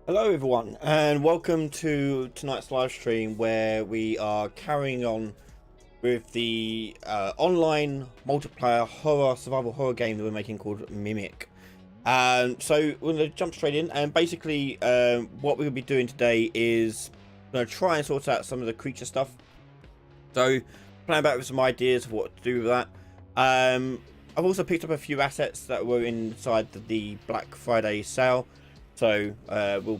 Hello everyone, and welcome to tonight's live stream where we are carrying on with the online multiplayer survival horror game that we're making called Mimic. So we're going to jump straight in, and basically what we'll be doing today is going to try and sort out some of the creature stuff. So plan back with some ideas of what to do with that. I've also picked up a few assets that were inside the Black Friday sale. So we'll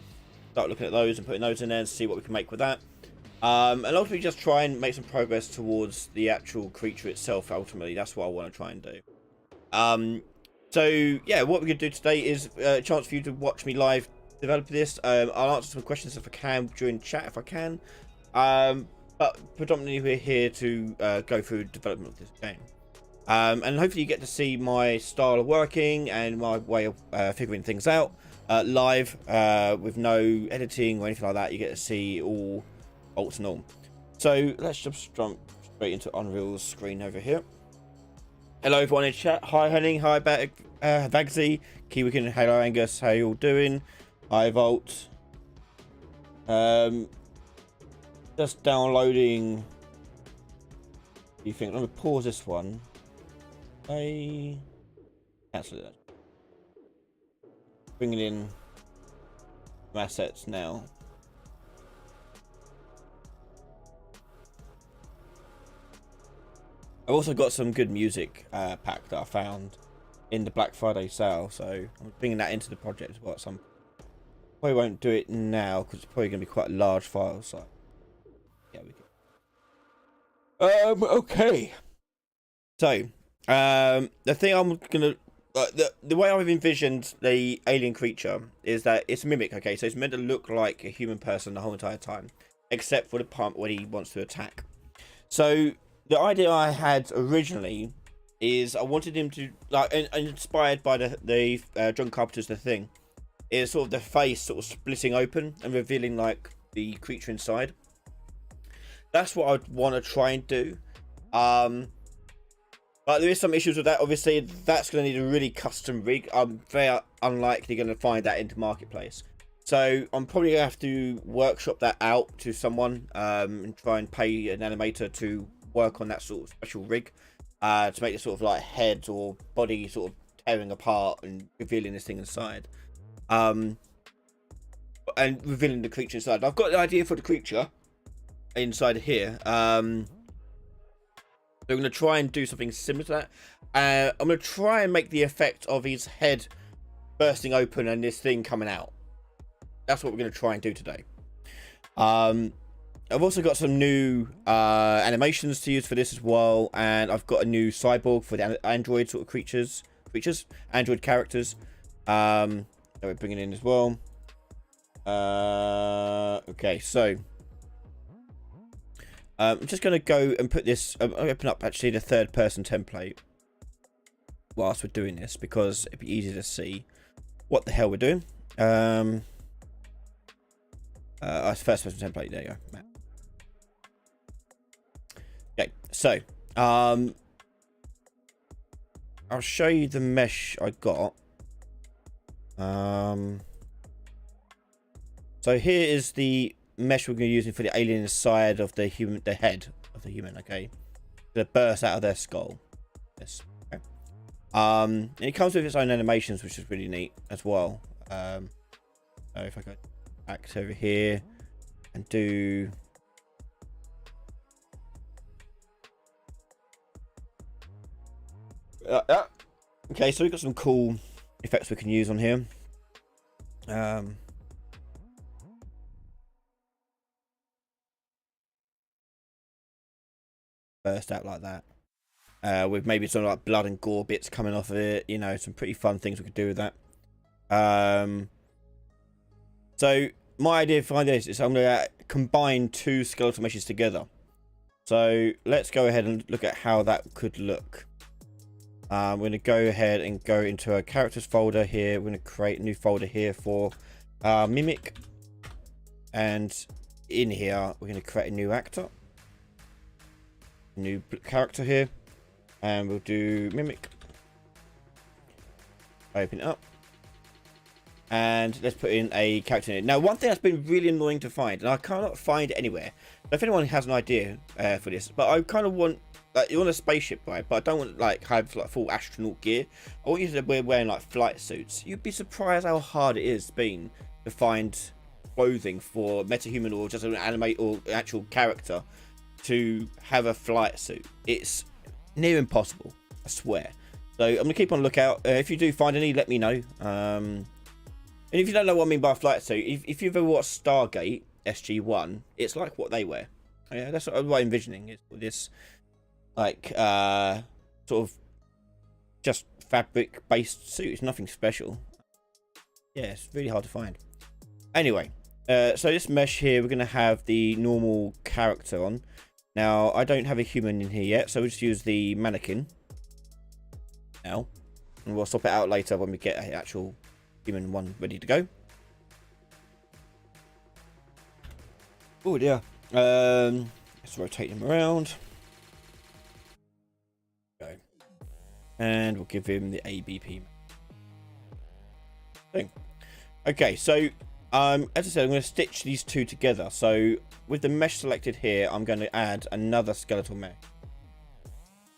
start looking at those and putting those in there and see what we can make with that. And ultimately just try and make some progress towards the actual creature itself. Ultimately, that's what I want to try and do. So yeah, what we're going to do today is a chance for you to watch me live develop this. I'll answer some questions if I can during chat if I can. But predominantly we're here to go through development of this game. And hopefully you get to see my style of working and my way of figuring things out. Live with no editing or anything like that. You get to see all bolts and all. So let's just jump straight into Unreal's screen over here. Hello everyone in chat. Hi Henning, hi Vagsy, Kiwikin, hello Angus, how you all doing? Hi Volt. Just downloading You think? I'm gonna pause this one. I cancel it. Bringing in assets now. I've also got some good music pack that I found in the Black Friday sale, so I'm bringing that into the project as well. Some probably won't do it now because it's probably going to be quite a large file. So yeah, we can. Okay. So the thing I'm gonna the way I've envisioned the alien creature is that it's a mimic. Okay, so it's meant to look like a human person the whole entire time, except for the part when he wants to attack. So the idea I had originally is I wanted him to, like, inspired by the John Carpenter's The Thing, is sort of the face sort of splitting open and revealing like the creature inside. That's what I'd want to try and do. But there is some issues with that. Obviously, that's going to need a really custom rig. I'm very unlikely going to find that into marketplace. So I'm probably going to have to workshop that out to someone and try and pay an animator to work on that sort of special rig to make it sort of like head or body sort of tearing apart and revealing this thing inside. And revealing the creature inside. I've got the idea for the creature inside here. I'm going to try and do something similar to that. I'm going to try and make the effect of his head bursting open and this thing coming out. That's what we're going to try and do today. I've also got some new animations to use for this as well, and I've got a new cyborg for the android sort of creatures, android characters that we're bringing in as well. Okay, so I'm just going to go and put this. I'll open up actually the third person template whilst we're doing this because it'd be easier to see what the hell we're doing. First person template. There you go. Okay, so I'll show you the mesh I got. So here is the mesh we're going to be using for the alien inside of the human, the head of the human. Okay, that bursts out of their skull. Yes. Okay. And it comes with its own animations, which is really neat as well. So if I go back over here and do. Okay, so we've got some cool effects we can use on here. Burst out like that. With maybe some like blood and gore bits coming off of it. You know, some pretty fun things we could do with that. So my idea for this is I'm going to combine two skeletal meshes together. So let's go ahead and look at how that could look. We're going to go ahead and go into a characters folder here. We're going to create a new folder here for mimic, and in here we're going to create a new actor, new character here, and we'll do mimic. Open it up, and let's put in a character in it. Now, one thing that's been really annoying to find, and I cannot find it anywhere, if anyone has an idea for this, but I kind of want, like, you're on a spaceship, right? But I don't want like have like full astronaut gear. I want you to be wearing like flight suits. You'd be surprised how hard it is been to find clothing for metahuman or just an animate or actual character to have a flight suit. It's near impossible, I swear. So I'm gonna keep on lookout. If you do find any, let me know. And if you don't know what I mean by a flight suit, if you've ever watched Stargate SG-1, it's like what they wear. Yeah, that's what I'm envisioning. Is this like sort of just fabric based suit. It's nothing special. Yeah, it's really hard to find. Anyway, so this mesh here, we're going to have the normal character on. Now, I don't have a human in here yet, so we'll just use the mannequin now, and we'll swap it out later when we get an actual human one ready to go. Oh dear. Let's rotate him around. Go. And we'll give him the ABP thing. Okay, so as I said, I'm going to stitch these two together. So with the mesh selected here, I'm going to add another skeletal mesh.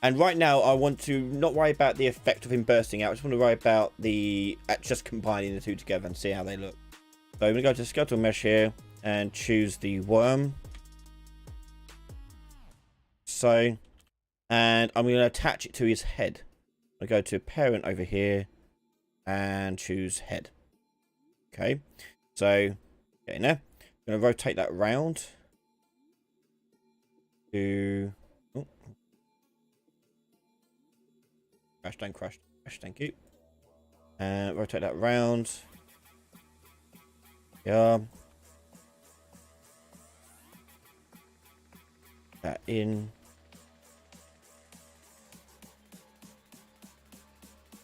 And right now, I want to not worry about the effect of him bursting out. I just want to worry about the just combining the two together and see how they look. So I'm going to go to skeletal mesh here and choose the worm. So, and I'm going to attach it to his head. I go to parent over here and choose head. Okay, so getting there. I'm going to rotate that around to. Oh. Crash, don't crash, crash, thank you. And rotate that round. Yeah. That in.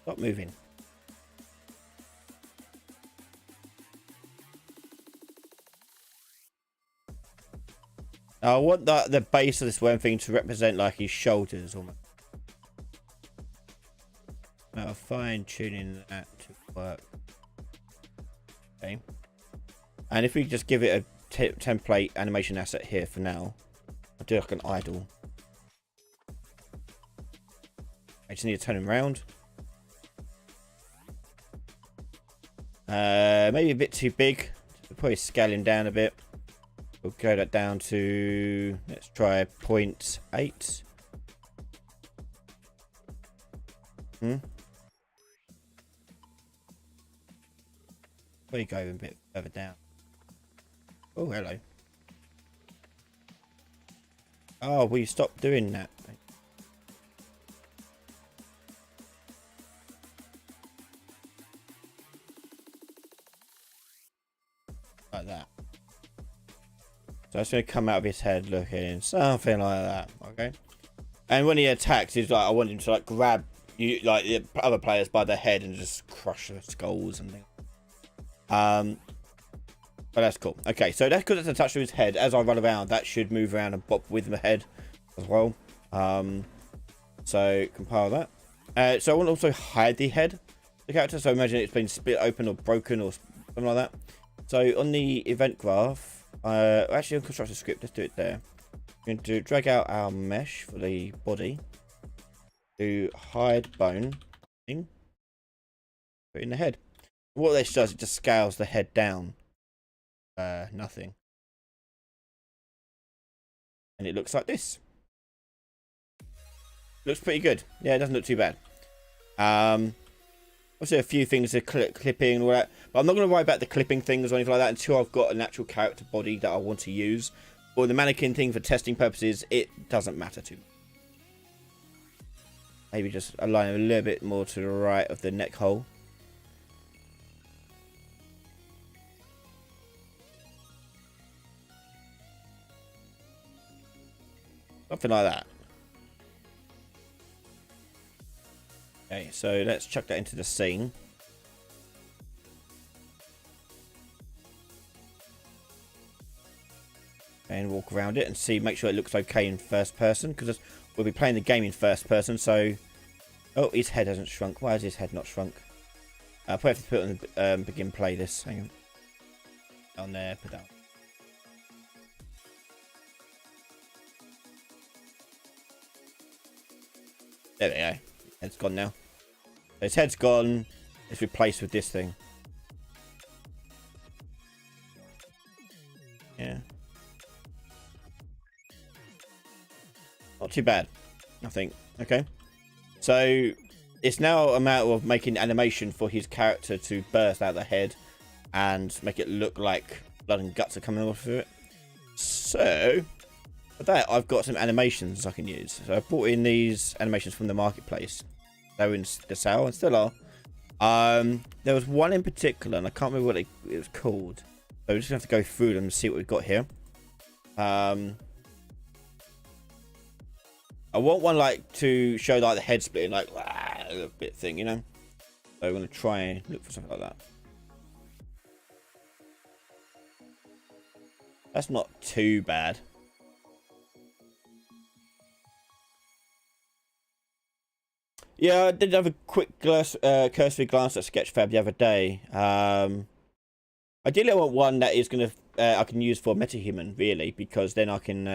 Stop moving. I want the base of this worm thing to represent like his shoulders almost. Now fine tuning that to work. Okay. And if we just give it a template animation asset here for now, I'll do like an idle. I just need to turn him around. Maybe a bit too big. We'll probably scale him down a bit. We'll go that down to, let's try 0.8. Where you go a bit further down. Oh, hello. Oh, will you stop doing that? Like that. So it's going to come out of his head looking something like that. Okay. And when he attacks, he's like, I want him to like grab you, like the other players by the head and just crush their skulls and things. But that's cool. Okay, so that's because it's attached to his head. As I run around, that should move around and bop with the head as well. So compile that. So I want to also hide the head, the character. So imagine it's been split open or broken or something like that. So on the event graph, actually on constructor script, let's do it there. We're going to drag out our mesh for the body. To hide bone thing. Put it in the head. What this does, it just scales the head down. Nothing. And it looks like this. Looks pretty good. Yeah, it doesn't look too bad. Obviously a few things are clipping and all that. But I'm not going to worry about the clipping things or anything like that until I've got an actual character body that I want to use. For the mannequin thing for testing purposes, it doesn't matter too much. Maybe just align a little bit more to the right of the neck hole. Something like that. Okay, so let's chuck that into the scene. And walk around it and see, make sure it looks okay in first person, because we'll be playing the game in first person. So, oh, his head hasn't shrunk. Why has his head not shrunk? I'll probably have to put on begin play this. Hang on. Down there, put down. There we go. Head's gone now. So his head's gone. It's replaced with this thing. Yeah. Not too bad, I think. Okay. So it's now a matter of making animation for his character to burst out the head and make it look like blood and guts are coming off of it. So for that, I've got some animations I can use. So I brought in these animations from the marketplace. They were in the sale and still are. There was one in particular, and I can't remember what it was called. So we're just gonna have to go through them and see what we've got here. I want one like to show like the head splitting, like a bit thing, you know. So I'm gonna try and look for something like that. That's not too bad. Yeah, I did have a quick cursory glance at Sketchfab the other day. Ideally, I want one that is gonna I can use for MetaHuman, really, because then I can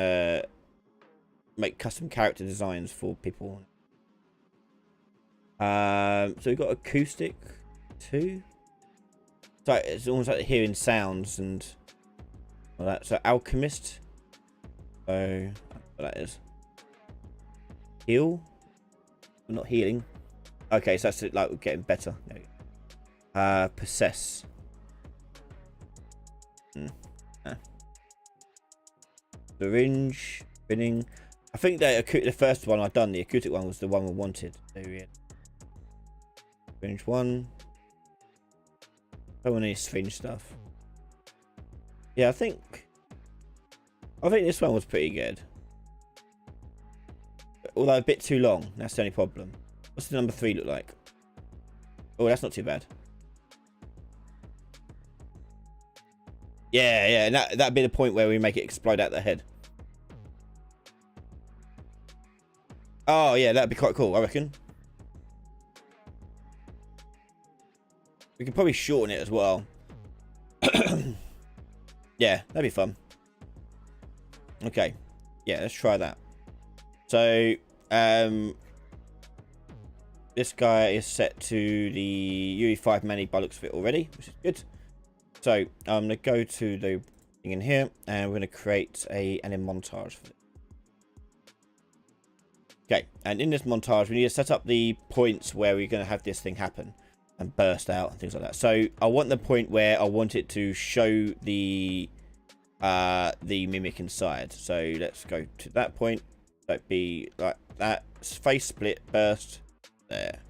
make custom character designs for people. So we've got acoustic too. So it's almost like hearing sounds and all that. So alchemist. So what that is. Heal. We're not healing. Okay, so that's like we're getting better. Possess. Syringe. Spinning. I think that the first one I've done, the acoustic one, was the one we wanted. So yeah. Syringe 1. Don't want any syringe stuff. Yeah, I think this one was pretty good. Although a bit too long. That's the only problem. What's the number 3 look like? Oh, that's not too bad. Yeah, and that'd be the point where we make it explode out the head. Oh, yeah, that'd be quite cool, I reckon. We can probably shorten it as well. Yeah, that'd be fun. Okay. Yeah, let's try that. So, this guy is set to the UE5 Mani by looks of it already, which is good. So, I'm going to go to the thing in here, and we're going to create an montage for it. Okay, and in this montage, we need to set up the points where we're going to have this thing happen and burst out and things like that. So, I want the point where I want it to show the mimic inside. So, let's go to that point. That'd be like that. Face split burst there.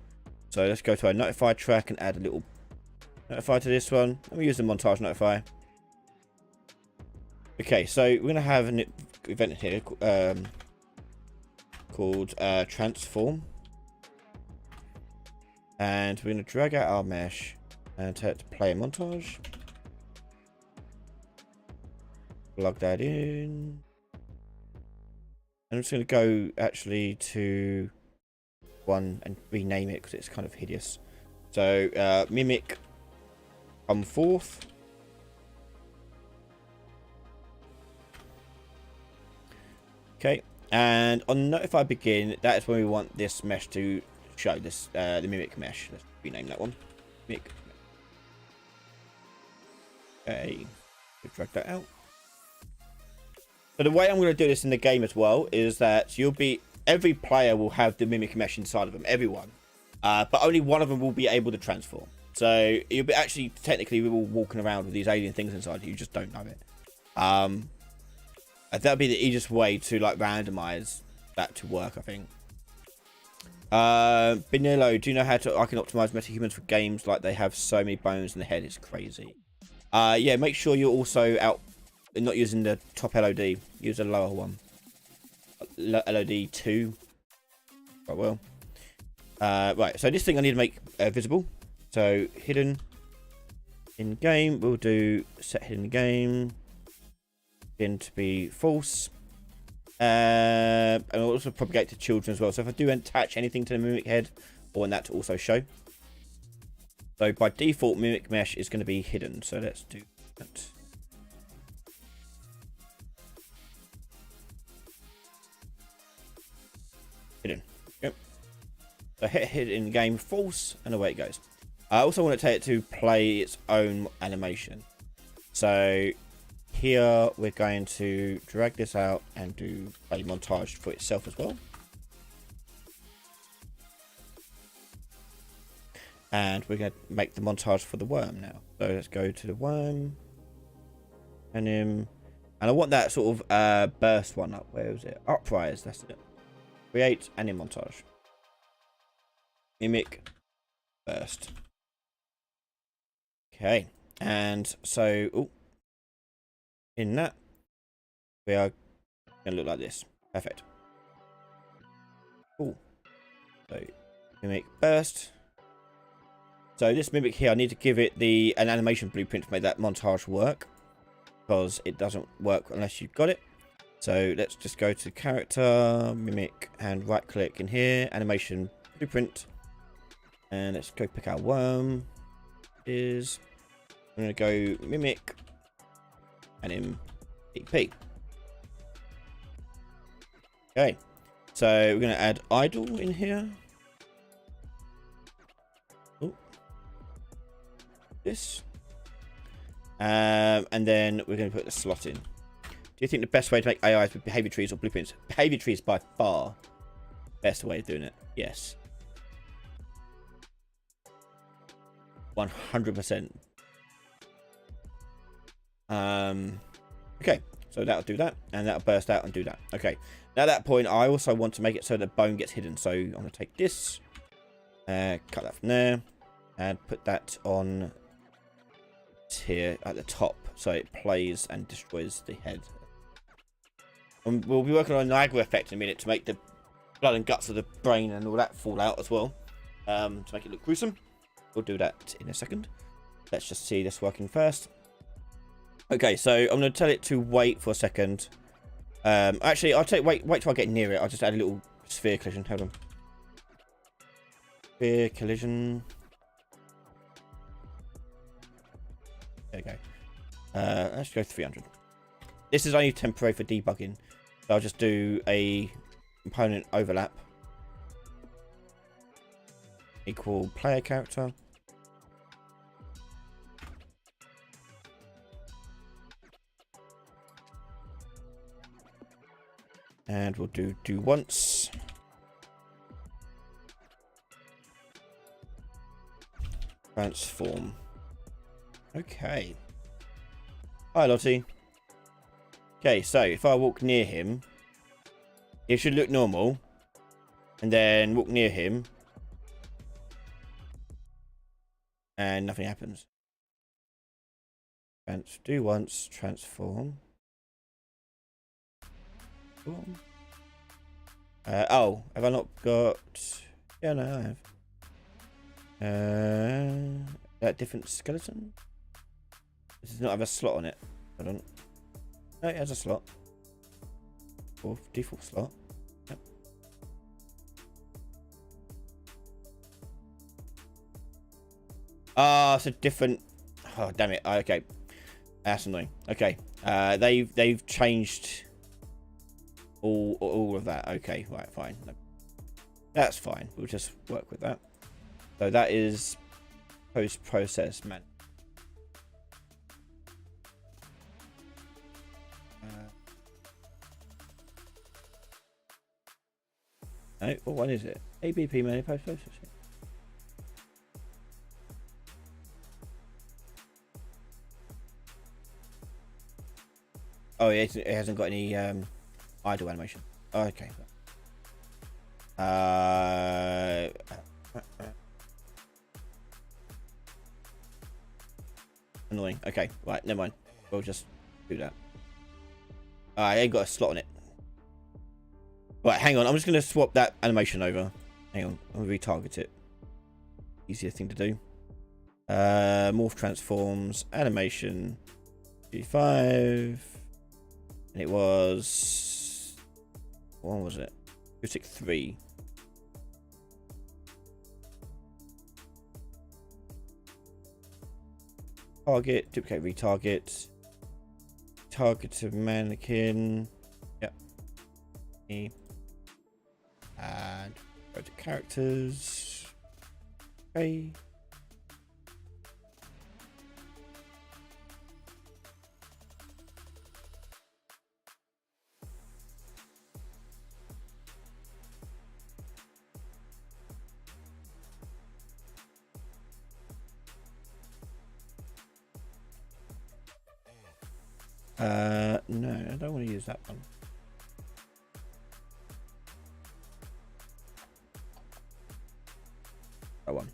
So, let's go to our notify track and add a little notify to this one. Let me use the montage notify. Okay, so we're going to have an event here called transform. And we're going to drag out our mesh and tell it to play a montage. Plug that in. I'm just going to go actually to one and rename it because it's kind of hideous. So mimic come forth. Okay, and on notify begin, that is when we want this mesh to show this the mimic mesh. Let's rename that one. Mimic. Okay, drag that out. So the way I'm going to do this in the game as well is that every player will have the mimic mesh inside of them, everyone, but only one of them will be able to transform. So you'll be actually technically we will walking around with these alien things inside you just don't know it. That'd be the easiest way to like randomize that to work, I think. Benillo, do you know how I can optimize metahumans for games like they have so many bones in the head? It's crazy. Yeah, make sure you're also not using the top LOD. Use a lower one. LOD 2. Quite well. Right, so this thing I need to make visible. So hidden in game. We'll do set hidden game. In to be false. And we'll also propagate to children as well. So if I do attach anything to the mimic head, I want that to also show. So by default, mimic mesh is going to be hidden. So let's do that. Hidden. Yep. So hit in game false, and away it goes. I also want to take it to play its own animation. So here we're going to drag this out and do a montage for itself as well. And we're going to make the montage for the worm now. So let's go to the worm. And I want that sort of burst one up. Where is it? Uprise, that's it. Create anim montage. Mimic burst. Okay. And so in that we are going to look like this. Perfect. Cool. So mimic burst. So this mimic here, I need to give it an animation blueprint to make that montage work, because it doesn't work unless you've got it. So let's just go to character, mimic, and right click in here, animation blueprint. And let's go pick our worm. I'm going to go mimic and in DP. Okay, so we're going to add idle in here. Oh. This. And then we're going to put the slot in. Do you think the best way to make AIs with behavior trees or blueprints? Behavior trees by far best way of doing it. Yes. 100%. Okay, so that'll do that, and that'll burst out and do that. Okay, now at that point, I also want to make it so the bone gets hidden. So I'm going to take this, cut that from there, and put that on here at the top, so it plays and destroys the head. And we'll be working on an Niagara effect in a minute to make the blood and guts of the brain and all that fall out as well, to make it look gruesome. We'll do that in a second. Let's just see this working first. Okay, so I'm going to tell it to wait for a second. Actually, I'll take wait till I get near it. I'll just add a little sphere collision. Hold on. Sphere collision. There we go. Let's go 300. This is only temporary for debugging. So I'll just do a component overlap. Equal player character. And we'll do once. Transform. Okay. Hi, Lottie. Okay, so if I walk near him, it should look normal. And then walk near him. And nothing happens. Do once, transform. Oh, have I not got... Yeah, no, I have. That different skeleton? This does not have a slot on it. Hold on. No, it has a slot. Or default slot. Yep. Ah, it's a different... Oh, damn it. Okay. That's annoying. Okay. They've changed... all of that. Okay, right, fine. No, that's fine. We'll just work with that. So that is post-process, man. No, what one is it? ABP man, post-processing. Oh, it hasn't got any idle animation. Oh, okay. Annoying. Okay, right, never mind. We'll just do that. I ain't got a slot on it. Right, hang on. I'm just going to swap that animation over. Hang on. I'm going to retarget it. Easier thing to do. Morph transforms. Animation. G5. And it was... What was it? Acoustic 3. Target. Duplicate retarget. Target to mannequin. Yep. And go to characters. Okay. No, I don't want to use that one. That one.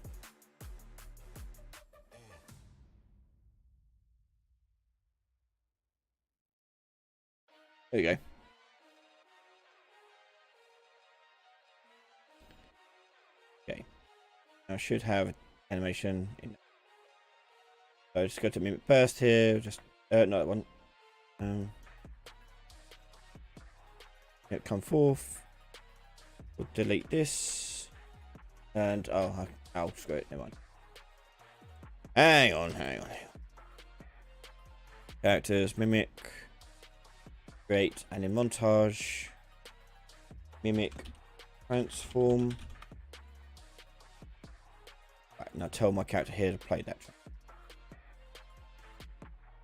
There you go. Okay. I should have animation in. So just go to mimic burst here. Just no, that one. Come forth. We'll delete this. And oh, I'll screw it. Never mind. Hang on. Characters, mimic, create, and in montage. Mimic transform. Right, now tell my character here to play that track.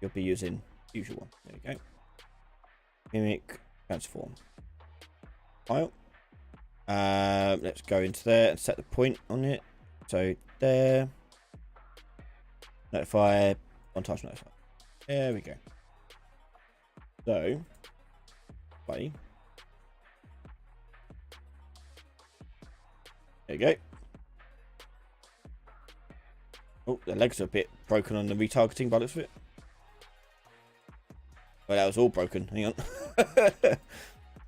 You'll be using usual one. There we go. Mimic transform. File. Let's go into there and set the point on it. So there. Notify. On touch notify. There we go. So play. There you go. Oh, the legs are a bit broken on the retargeting by the looks of it. Well, that was all broken. Hang on.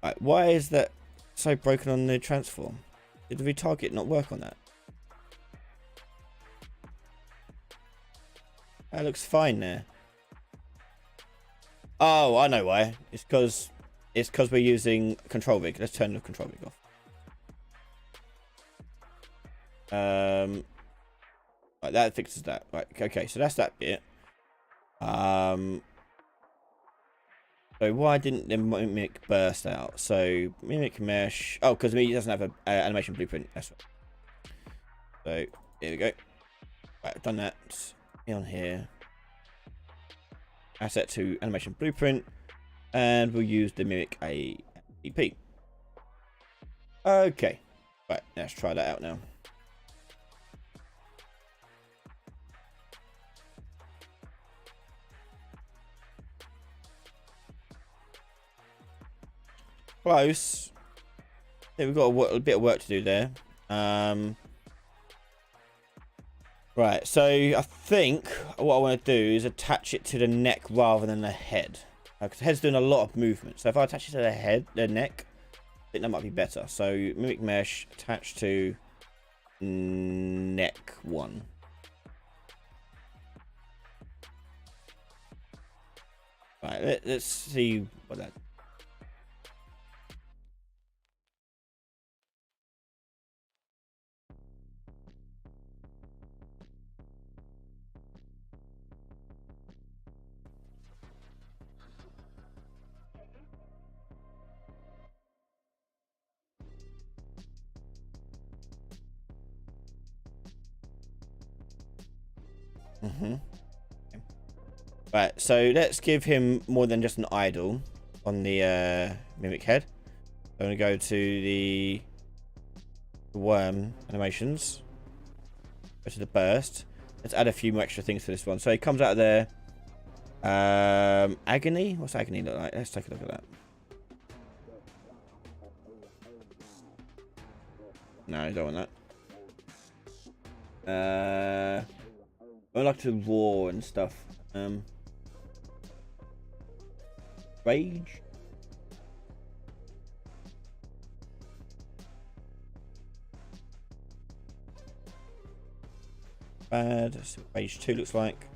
Right, why is that so broken on the transform? Did the retarget not work on that? That looks fine there. Oh, I know why. It's because we're using control rig. Let's turn the control rig off. Right, that fixes that. Right, okay, so that's that bit. So why didn't the mimic burst out? So mimic mesh. Oh, because he doesn't have an animation blueprint. That's right. So here we go. Right, I've done that. Be on here. Asset to animation blueprint, and we'll use the mimic ADP. Okay. Right, let's try that out now. Close. Yeah, we've got a bit of work to do there. Right, so I think what I want to do is attach it to the neck rather than the head. Because the head's doing a lot of movement. So if I attach it to the neck, I think that might be better. So mimic mesh attached to neck 1. Right, let's see what that. Right, so let's give him more than just an idle on the mimic head. I'm going to go to the worm animations. Go to the burst. Let's add a few more extra things to this one. So he comes out of there. Agony? What's agony look like? Let's take a look at that. No, I don't want that. I like to roar and stuff. Rage. Bad. That's what Rage 2 looks like.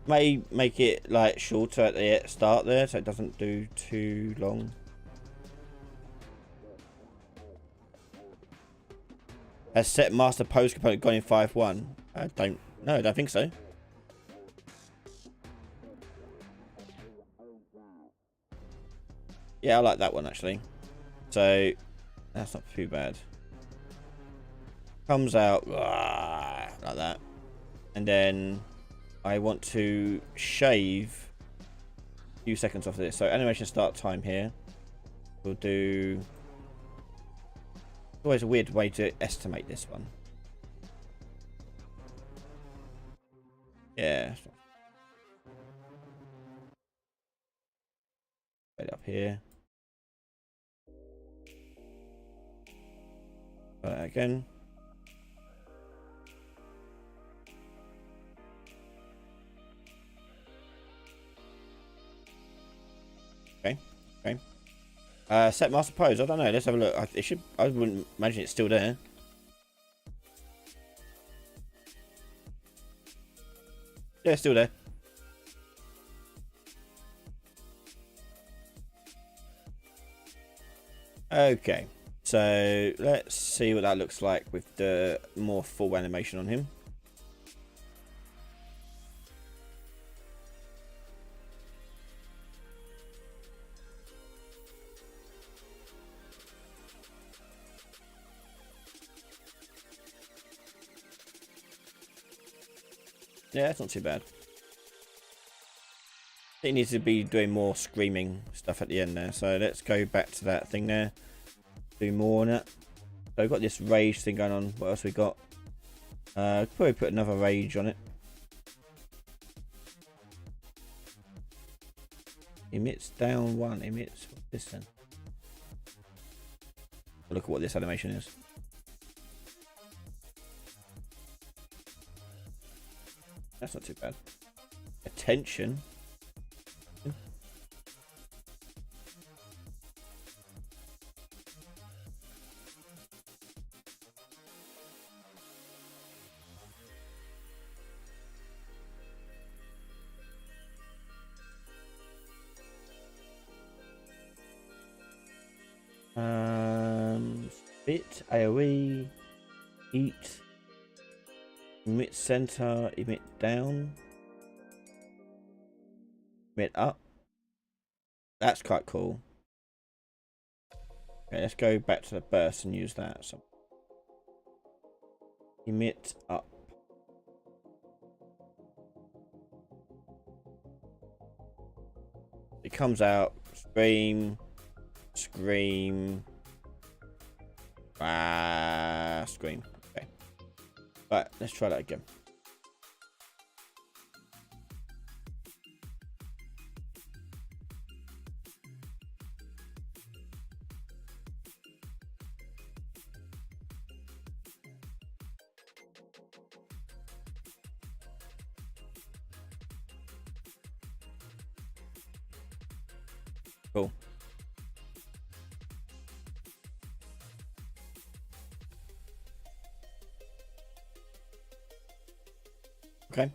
May make it like shorter at the start there, so it doesn't do too long. Has set master pose component gone in 5.1? I don't think so. Yeah, I like that one actually. So that's not too bad. Comes out like that, and then I want to shave a few seconds off of this. So animation start time here. We'll do. It's always a weird way to estimate this one. Yeah. Put it up here. Try that again. Okay. Set master pose. I don't know. Let's have a look. It should. I wouldn't imagine it's still there. Yeah, it's still there. Okay. So let's see what that looks like with the more full animation on him. Yeah, that's not too bad. I think it needs to be doing more screaming stuff at the end there. So let's go back to that thing there. Do more on it. So we've got this rage thing going on. What else we got? Probably put another rage on it. Emits down one. Emits this then. Look at what this animation is. That's not too bad. Attention. Spit, AoE, eat, emit center, emit down, emit up. That's quite cool. Okay, let's go back to the burst and use that. So emit up. It comes out, scream, scream, scream. Okay. Right, let's try that again. Cool. Okay.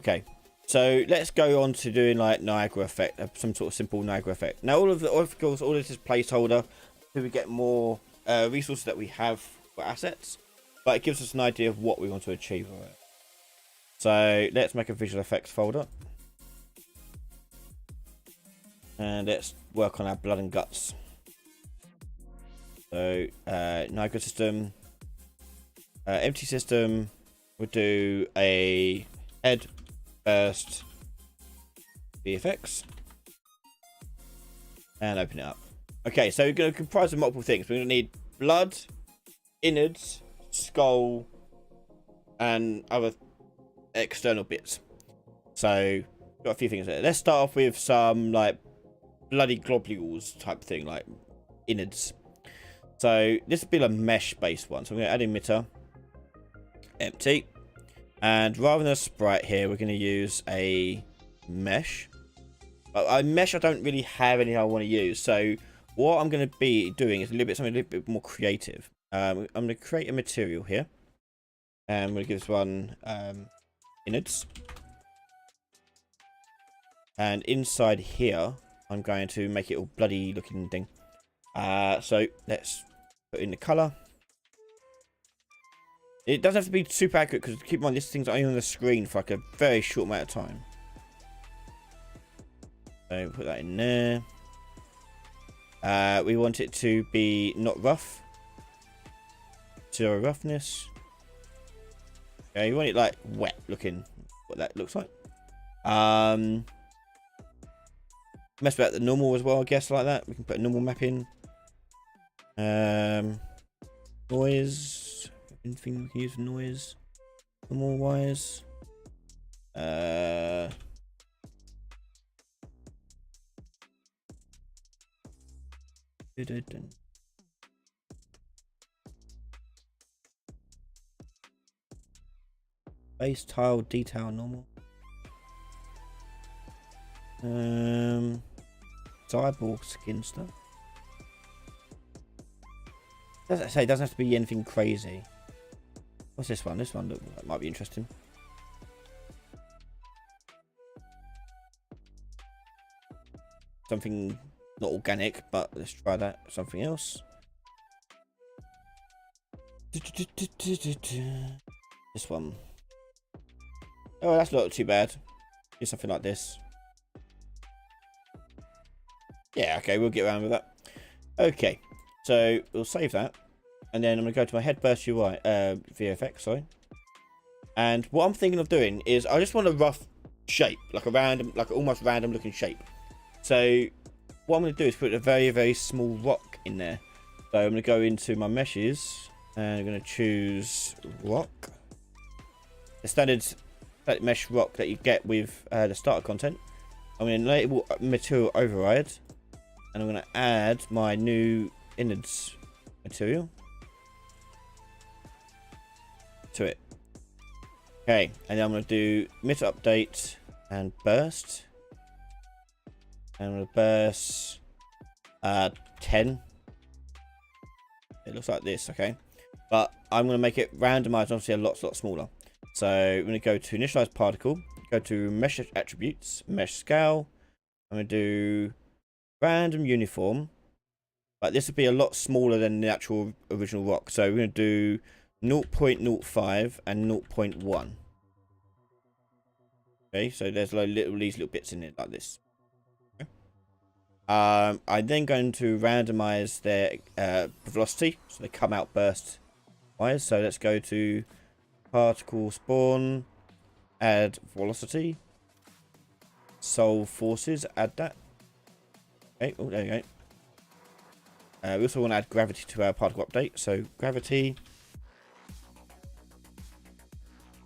Okay. So let's go on to doing like Niagara effect, some sort of simple Niagara effect. Now all of course, all this is placeholder so we get more resources that we have for assets, but it gives us an idea of what we want to achieve with it. So let's make a visual effects folder. And let's work on our blood and guts. So Niagara system. Empty system, we'll do a head burst VFX and open it up. Okay, so we're going to comprise of multiple things. We're going to need blood, innards, skull, and other external bits. So got a few things there. Let's start off with some like bloody globules type thing, like innards. So this will be a mesh based one. So I'm going to add emitter. Empty, and rather than a sprite here, we're going to use a mesh. A mesh I don't really have anything I want to use, so what I'm going to be doing is something a little bit more creative. I'm going to create a material here, and I'm going to give this one innards, and inside here I'm going to make it all bloody looking thing. So let's put in the color. It doesn't have to be super accurate because keep in mind this thing's only on the screen for like a very short amount of time. So put that in there. We want it to be not rough. 0 roughness. Okay, you want it like wet looking. What that looks like. Mess about the normal as well, I guess, like that. We can put a normal map in. Noise. Anything we can use for noise? Normal wires. Base tile detail normal. Cyborg skin stuff. As I say, it doesn't have to be anything crazy. What's this one? This one look like might be interesting. Something not organic, but let's try that. Something else. This one. Oh, that's not too bad. Do something like this. Yeah, okay, we'll get around with that. Okay, so we'll save that. And then I'm going to go to my headburst UI, VFX, sorry. And what I'm thinking of doing is I just want a rough shape, like a random, like almost random looking shape. So what I'm going to do is put a very, very small rock in there. So I'm going to go into my meshes and I'm going to choose rock. The standard mesh rock that you get with the starter content. I'm going to enable material override. And I'm going to add my new innards material to it. Okay, and then I'm going to do emitter update and burst. And I'm going to burst 10. It looks like this, okay. But I'm going to make it randomized, obviously a lot smaller. So I'm going to go to initialize particle, go to mesh attributes, mesh scale. I'm going to do random uniform. But this would be a lot smaller than the actual original rock. So we're going to do 0.05 and 0.1. Okay, so there's like these little bits in it like this. Okay. I'm then going to randomize their velocity, so they come out burst wise. So let's go to particle spawn, add velocity, solve forces, add that. Okay, oh there you go. We also want to add gravity to our particle update, so gravity,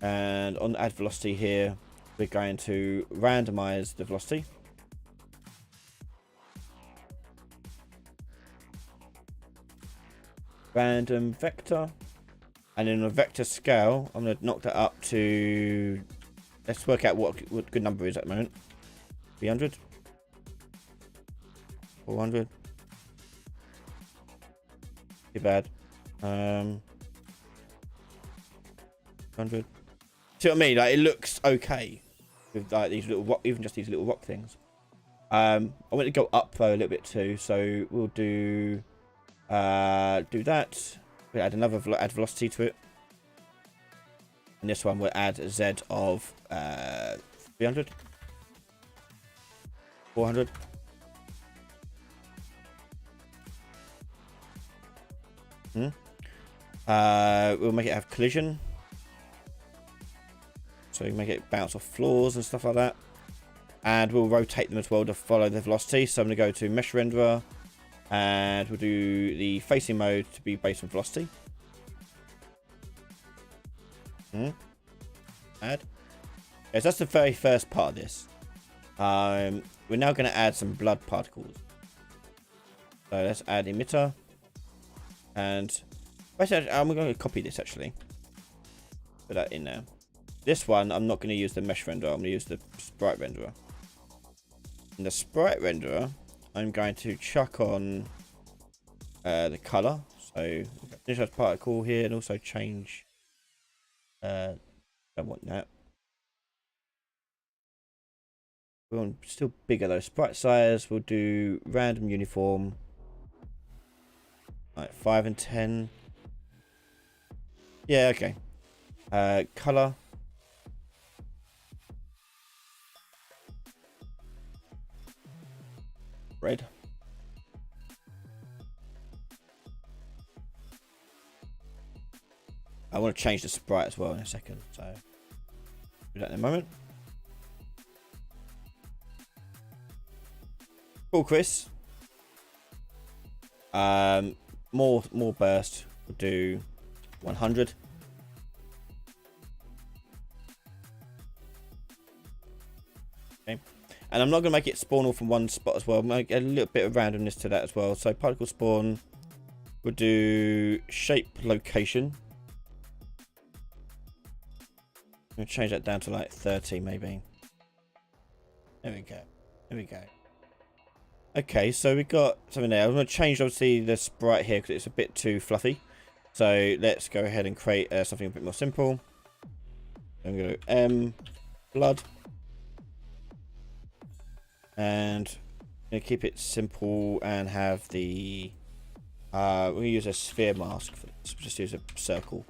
and on add velocity here, we're going to randomize the velocity. Random vector, and in a vector scale, I'm going to knock that up to, let's work out what good number is at the moment. 300, 400. Too bad. 100. See what I mean? Like, it looks okay with like these little rock, even just these little rock things. I want to go up though a little bit too, so we'll do that. We'll add another add velocity to it, and this one we'll add a Z of 300, 400. We'll make it have collision, so we can make it bounce off floors and stuff like that, and we'll rotate them as well to follow the velocity. So I'm going to go to mesh renderer, and we'll do the facing mode to be based on velocity. Add. Yes, that's the very first part of this. We're now going to add some blood particles. So let's add emitter, and basically, I'm going to copy this actually. Put that in there. This one, I'm not going to use the mesh renderer. I'm going to use the sprite renderer. In the sprite renderer, I'm going to chuck on the color. So initialize particle here, and also change. Don't want that. We want still bigger though. Sprite size. We'll do random uniform. Like 5 and 10. Yeah, okay. Color. Red. I want to change the sprite as well in a second, so do that in a moment. Cool, Chris. More burst. We'll do 100. Okay. And I'm not going to make it spawn all from one spot as well. Make a little bit of randomness to that as well. So particle spawn, we'll do shape location. I'm going to change that down to like 30 maybe. There we go. There we go. Okay, so we got something there. I'm going to change obviously the sprite here because it's a bit too fluffy. So let's go ahead and create something a bit more simple. I'm going to go M, blood. And I'm going to keep it simple and have the... we're going to use a sphere mask for this. Just use a circle.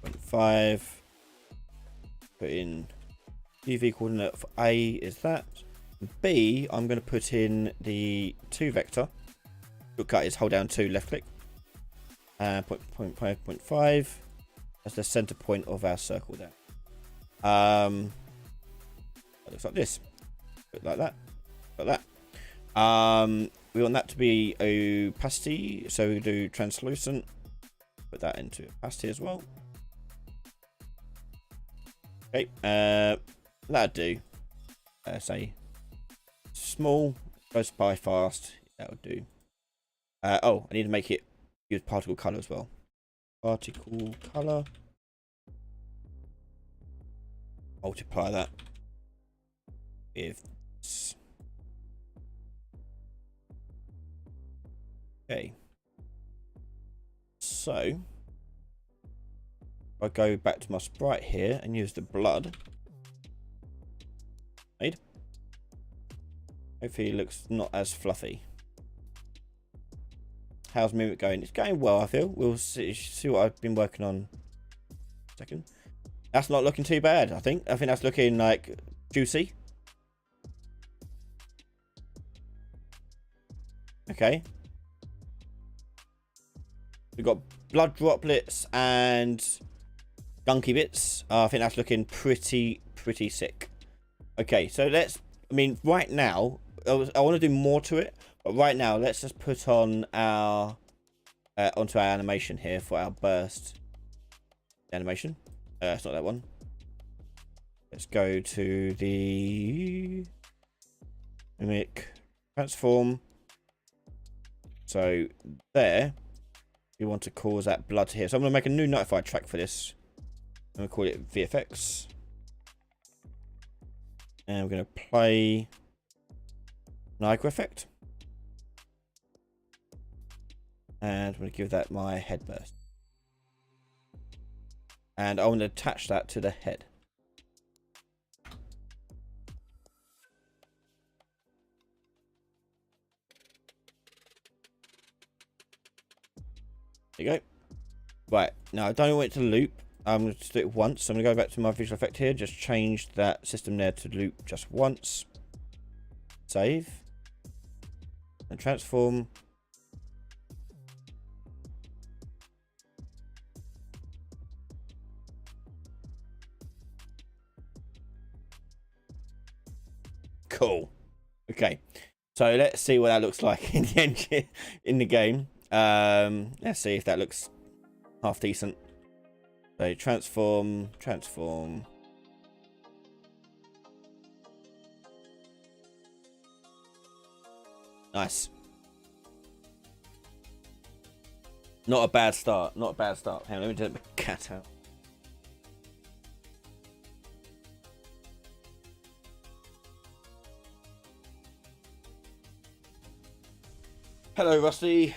0.5. Put in UV coordinate for A is that. B, I'm going to put in the 2 vector. Shortcut is hold down 2, left click. And 0.5. That's the center point of our circle there. It looks like this. Like that. Like that. We want that to be opacity, so we do translucent. Put that into opacity as well. Okay, that'll do. Say small, goes by fast. That'll do. Oh, I need to make it use particle color as well. Particle color. Multiply that with this. Okay. So I go back to my sprite here and use the blood. Made. Hopefully it looks not as fluffy. How's Mimic going? It's going well, I feel. We'll see what I've been working on. Second. That's not looking too bad, I think. I think that's looking like juicy. Okay. We've got blood droplets and gunky bits. I think that's looking pretty sick. Okay, so let's, I mean, right now, I want to do more to it, but right now, let's just put on our, onto our animation here for our burst animation. It's not that one. Let's go to the mimic transform. So there, we want to cause that blood here. So I'm going to make a new notified track for this. I'm going to call it VFX. And we're going to play Niagara effect. And I'm going to give that my head burst. And I want to attach that to the head. There you go. Right, now I don't want it to loop. I'm going to do it once. So I'm going to go back to my visual effect here. Just change that system there to loop just once. Save. And transform. Cool. Okay. So let's see what that looks like in the engine, in the game. Let's see if that looks half decent. So transform. Nice. Not a bad start. Hang on, let me take my cat out. Hello, Rusty.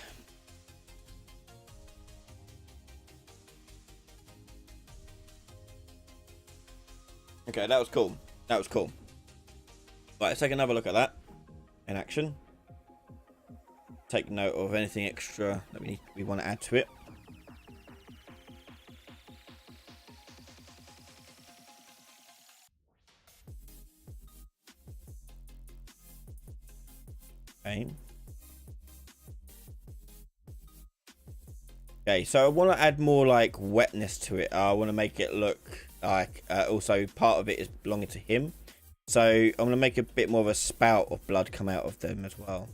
Okay, that was cool. Right, let's take another look at that in action. Take note of anything extra that we want to add to it. Okay, so I want to add more like wetness to it. I want to make it look like also part of it is belonging to him. So I'm going to make a bit more of a spout of blood come out of them as well.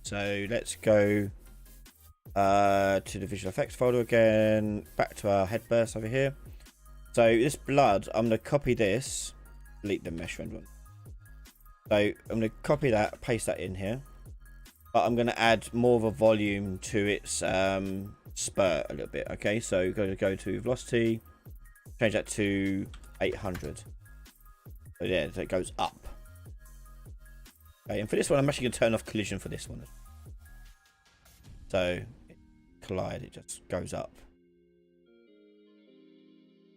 So let's go to the visual effects folder again, back to our head burst over here. So this blood, I'm going to copy this, delete the mesh render one. So I'm going to copy that, paste that in here, but I'm going to add more of a volume to its spurt a little bit. Okay, so you're going to go to velocity, change that to 800. So yeah, so it goes up. Okay, and for this one, I'm actually going to turn off collision for this one. So collide, it just goes up.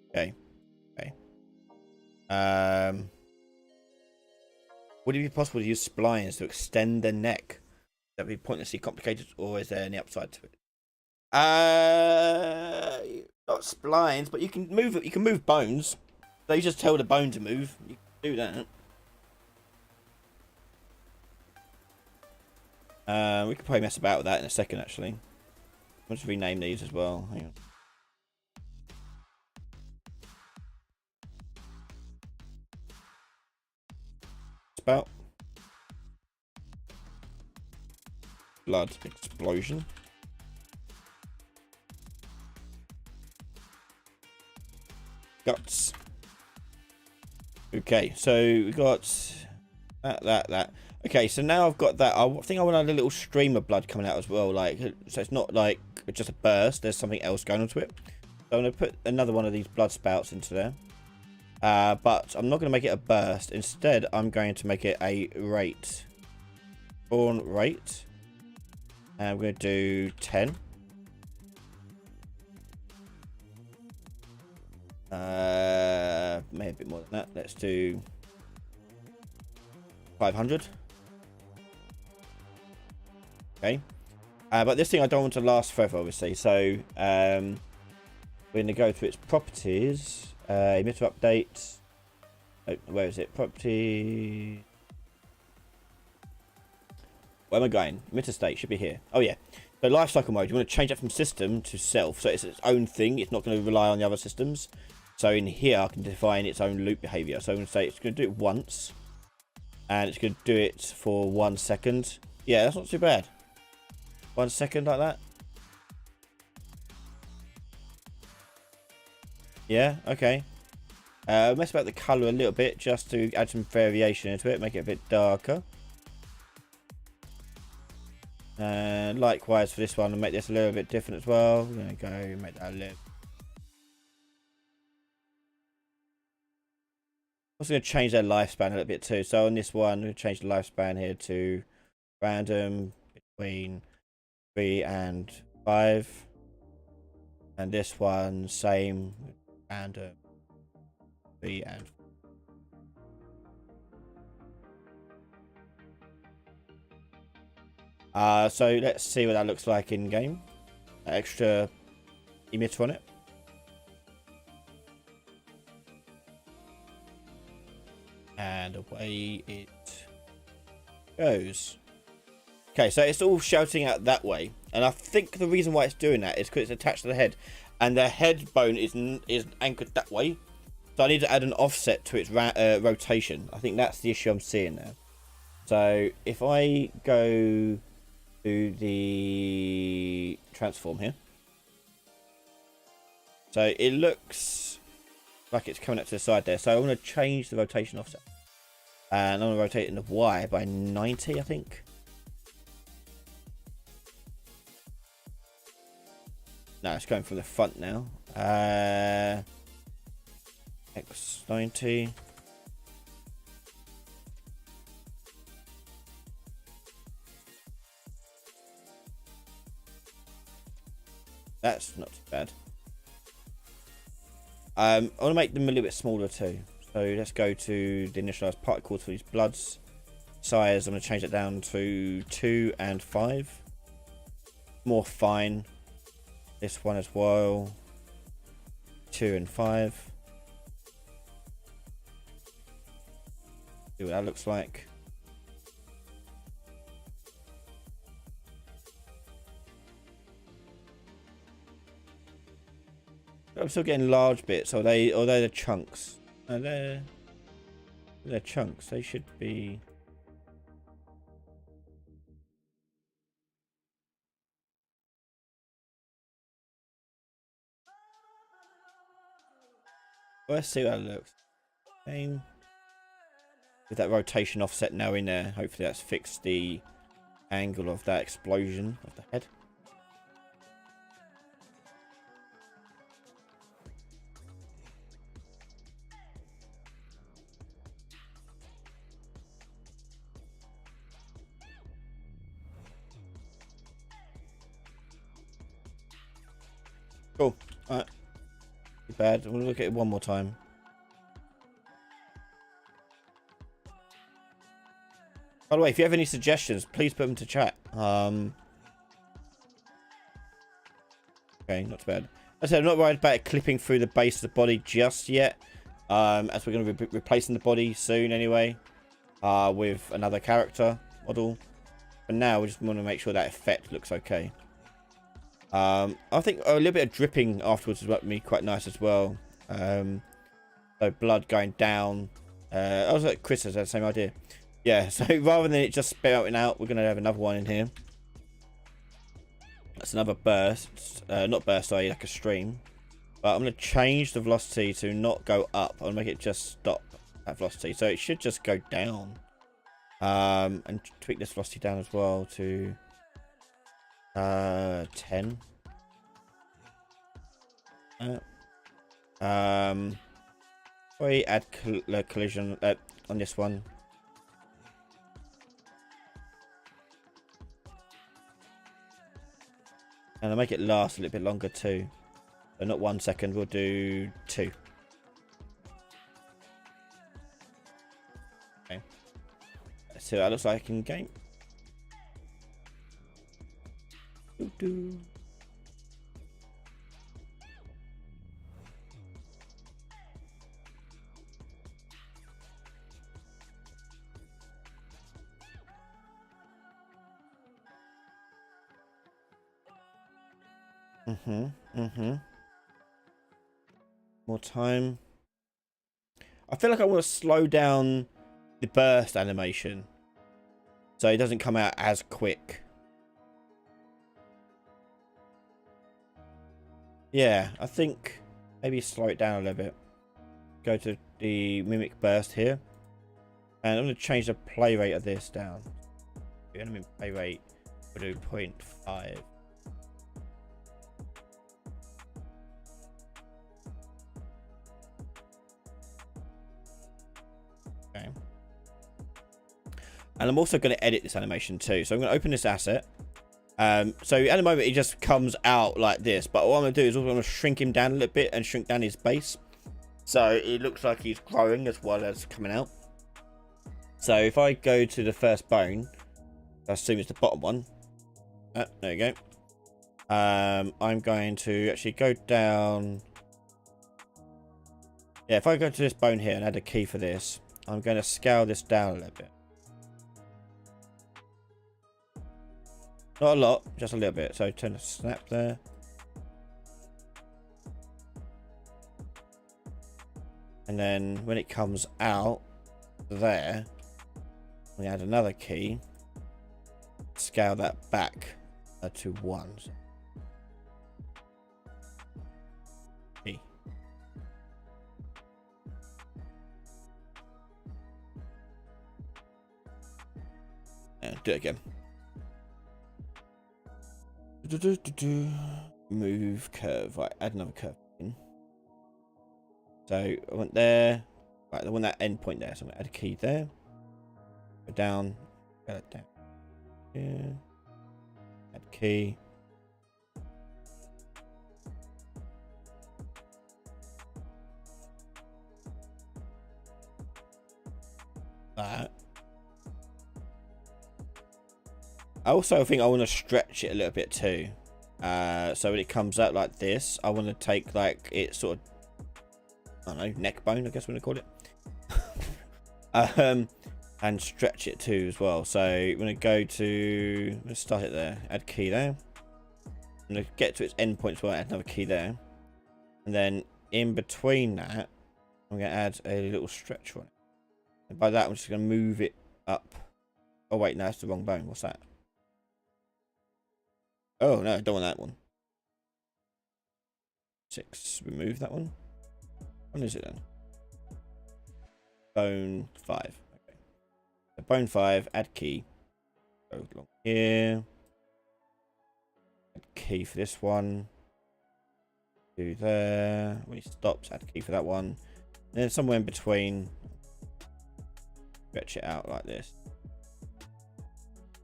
Okay. Would it be possible to use splines to extend the neck? That would be pointlessly complicated, or is there any upside to it? Not splines, but you can move it. You can move bones. So you just tell the bone to move. You can do that. We could probably mess about with that in a second, actually. I'll just rename these as well. Hang on. Spout. Blood explosion. Guts. Okay, so we got that. Okay, so now I've got that. I think I want a little stream of blood coming out as well, like, so it's not like just a burst. There's something else going onto it. So I'm going to put another one of these blood spouts into there. But I'm not going to make it a burst. Instead, I'm going to make it a rate. Spawn rate. And I'm going to do 10. Maybe a bit more than that. Let's do 500. Okay. But this thing I don't want to last forever, obviously. So we're going to go through its properties. Emitter update. Oh, where is it? Property. Where am I going? Emitter state should be here. Oh yeah. So life cycle mode. You want to change that from system to self. So it's its own thing. It's not going to rely on the other systems. So in here I can define its own loop behavior. So I'm going to say it's going to do it once. And it's going to do it for 1 second. Yeah, that's not too bad. 1 second like that. Yeah, okay. Mess about the colour a little bit just to add some variation into it, make it a bit darker. And likewise for this one, I'll make this a little bit different as well. We're going to go make that a little. Also going to change their lifespan a little bit too. So on this one, we'll change the lifespan here to random between 3 and 5. And this one, same, random 3 and 4. So let's see what that looks like in game. Extra emitter on it. And away it goes. Okay, so it's all shouting out that way. And I think the reason why it's doing that is because it's attached to the head. And the head bone is anchored that way. So I need to add an offset to its rotation. I think that's the issue I'm seeing there. So if I go to the transform here. So it looks like it's coming up to the side there. So I want to change the rotation offset. And I'm going to rotate it in the Y by 90, I think. No, it's going from the front now. X90. That's not too bad. I want to make them a little bit smaller too. So let's go to the initialized particles for these bloods. Size, I'm going to change it down to 2 and 5. More fine. This one as well. 2 and 5. See what that looks like. I'm still getting large bits. Are they the chunks? No, they're chunks. They should be. Let's see how it looks. Same. With that rotation offset now in there, hopefully that's fixed the angle of that explosion of the head. Cool. Alright. Too bad. I'm gonna look at it one more time. By the way, if you have any suggestions, please put them to chat. Okay, not too bad. As I said, I'm not worried about it clipping through the base of the body just yet. As we're going to be replacing the body soon anyway. With another character model. for now, we just want to make sure that effect looks okay. I think a little bit of dripping afterwards would be quite nice as well. So blood going down. I was like, Chris has that same idea. Yeah, so rather than it just spouting out, we're going to have another one in here. That's another burst. Not burst, sorry, like a stream. But I'm going to change the velocity to not go up. I'll make it just stop at velocity. So it should just go down. And tweak this velocity down as well to 10. We add collision on this one. And I'll make it last a little bit longer too. So not 1 second, we'll do 2. Okay. Let's see what that looks like in game. Doo-doo. More time. I feel like I want to slow down the burst animation so it doesn't come out as quick. Yeah, I think maybe slow it down a little bit. Go to the mimic burst here. And I'm going to change the play rate of this down. The enemy play rate, we'll do 0.5. Okay. And I'm also going to edit this animation too. So I'm going to open this asset. So at the moment, it just comes out like this. But what I'm going to do is I'm going to shrink him down a little bit and shrink down his base. So it looks like he's growing as well as coming out. So if I go to the first bone, I assume it's the bottom one. There you go. I'm going to actually go down. Yeah, if I go to this bone here and add a key for this, I'm going to scale this down a little bit. Not a lot, just a little bit. So turn the snap there. And then when it comes out there, we add another key. Scale that back to 1. Key. And do it again. Move curve. Right, add another curve in. So I went there. Right, I want that end point there. So I'm going to add a key there. Go down. Get it down. Here. Add key. That. I also think I want to stretch it a little bit too. So when it comes out like this, I want to take like it sort of, I don't know, neck bone, I guess we're going to call it. And stretch it too as well. So I'm going to go to, let's start it there. Add key there. I'm going to get to its end point as well. Add another key there. And then in between that, I'm going to add a little stretch on it. And by that, I'm just going to move it up. Oh wait, no, that's the wrong bone. What's that? Oh no, I don't want that one. 6. Remove that one. What is it then? Bone 5. Okay. So bone 5. Add key. Go along here. Add key for this one. Do there. When he stops, add key for that one. And then somewhere in between, stretch it out like this.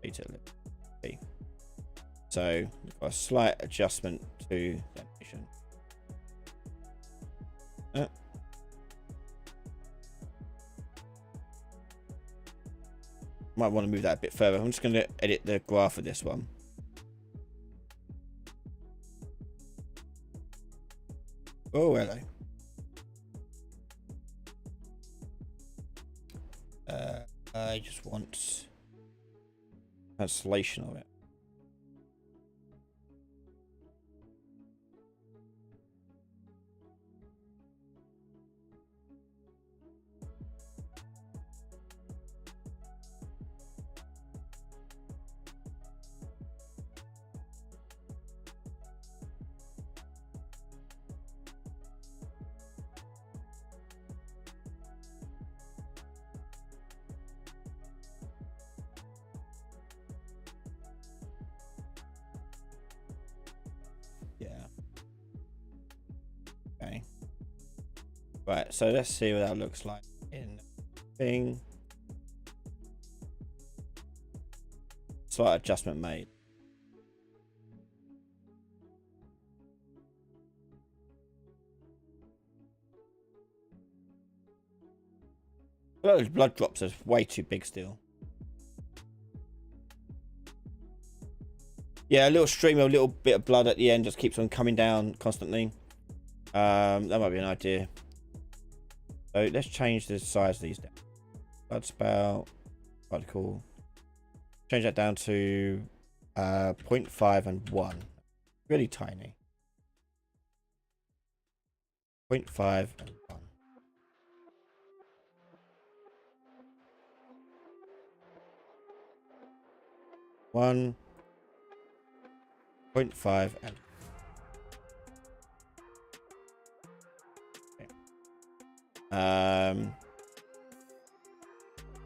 Okay. So we've got a slight adjustment to the animation. Might want to move that a bit further. I'm just going to edit the graph of this one. Oh, hello. I just want cancellation of it. Yeah. Okay. Right, so let's see what that looks like in thing. Slight adjustment made. Those blood drops are way too big still. Yeah, a little stream of a little bit of blood at the end just keeps on coming down constantly. That might be an idea. So let's change the size of these down. Blood spout, particle. Change that down to 0.5 and 1. Really tiny. 0.5 and 1. One. 0.5 and okay.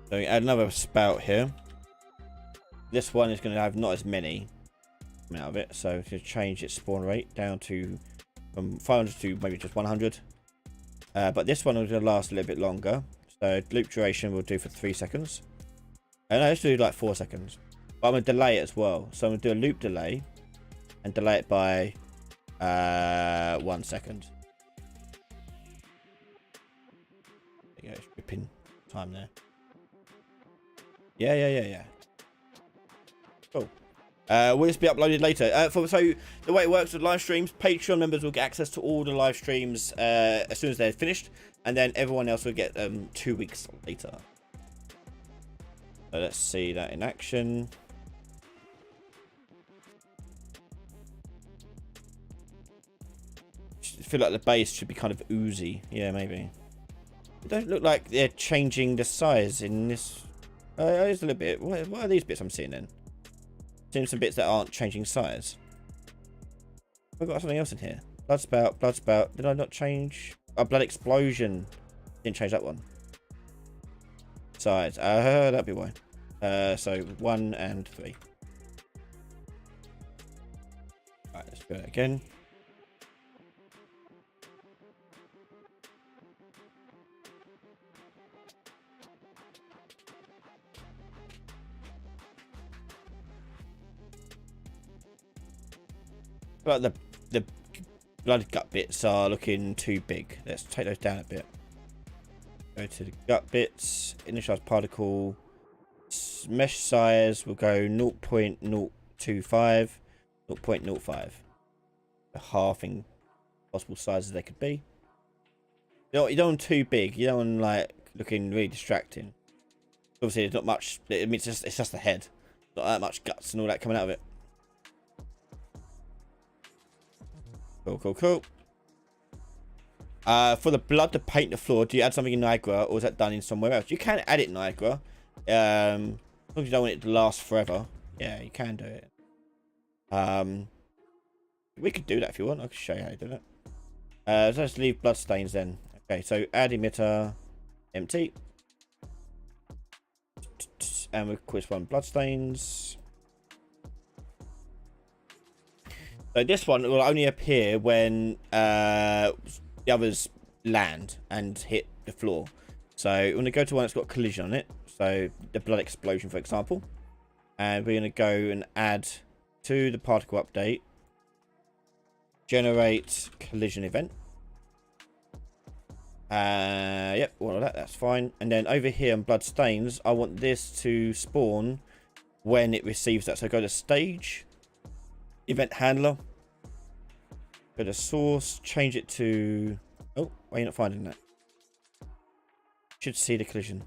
So we add another spout here. This one is going to have not as many coming out of it, so to change its spawn rate down to from 500 to maybe just 100. But this one will last a little bit longer. So loop duration we'll do for 3 seconds. And let's do like 4 seconds. But I'm going to delay it as well. So I'm going to do a loop delay and delay it by 1 second. There you go, stripping time there. Yeah. Cool. Will this be uploaded later? So the way it works with live streams, Patreon members will get access to all the live streams as soon as they're finished, and then everyone else will get them 2 weeks later. So let's see that in action. I feel like the base should be kind of oozy. Yeah, maybe. It don't look like they're changing the size in this. It's a little bit. What are these bits I'm seeing then? Seeing some bits that aren't changing size. I've got something else in here. Blood spout, blood spout. Did I not change? Oh, blood explosion. Didn't change that one. Size. That'd be why. So 1 and 3. Alright, let's do it again. But the blood gut bits are looking too big. Let's take those down a bit. Go to the gut bits. Initialized particle. Mesh size will go 0.025. 0.05. The halving possible sizes they could be. You don't want too big. You don't want like looking really distracting. Obviously, there's not much. It means it's just the head. Not that much guts and all that coming out of it. Cool. For the blood to paint the floor, do you add something in Niagara, or is that done in somewhere else? You can add it in Niagara. As long as you don't want it to last forever. Yeah, you can do it. We could do that if you want. I can show you how to do it. So let's leave blood stains then. Okay, so add emitter, empty. And we'll quiz one blood stains. So this one will only appear when the others land and hit the floor. So we're going to go to one that's got collision on it. So the blood explosion, for example. And we're going to go and add to the particle update. Generate collision event. Yep, all of that, that's fine. And then over here on blood stains, I want this to spawn when it receives that. So go to stage. Event handler. Go to source, change it to. Oh, why are you not finding that? Should see the collision.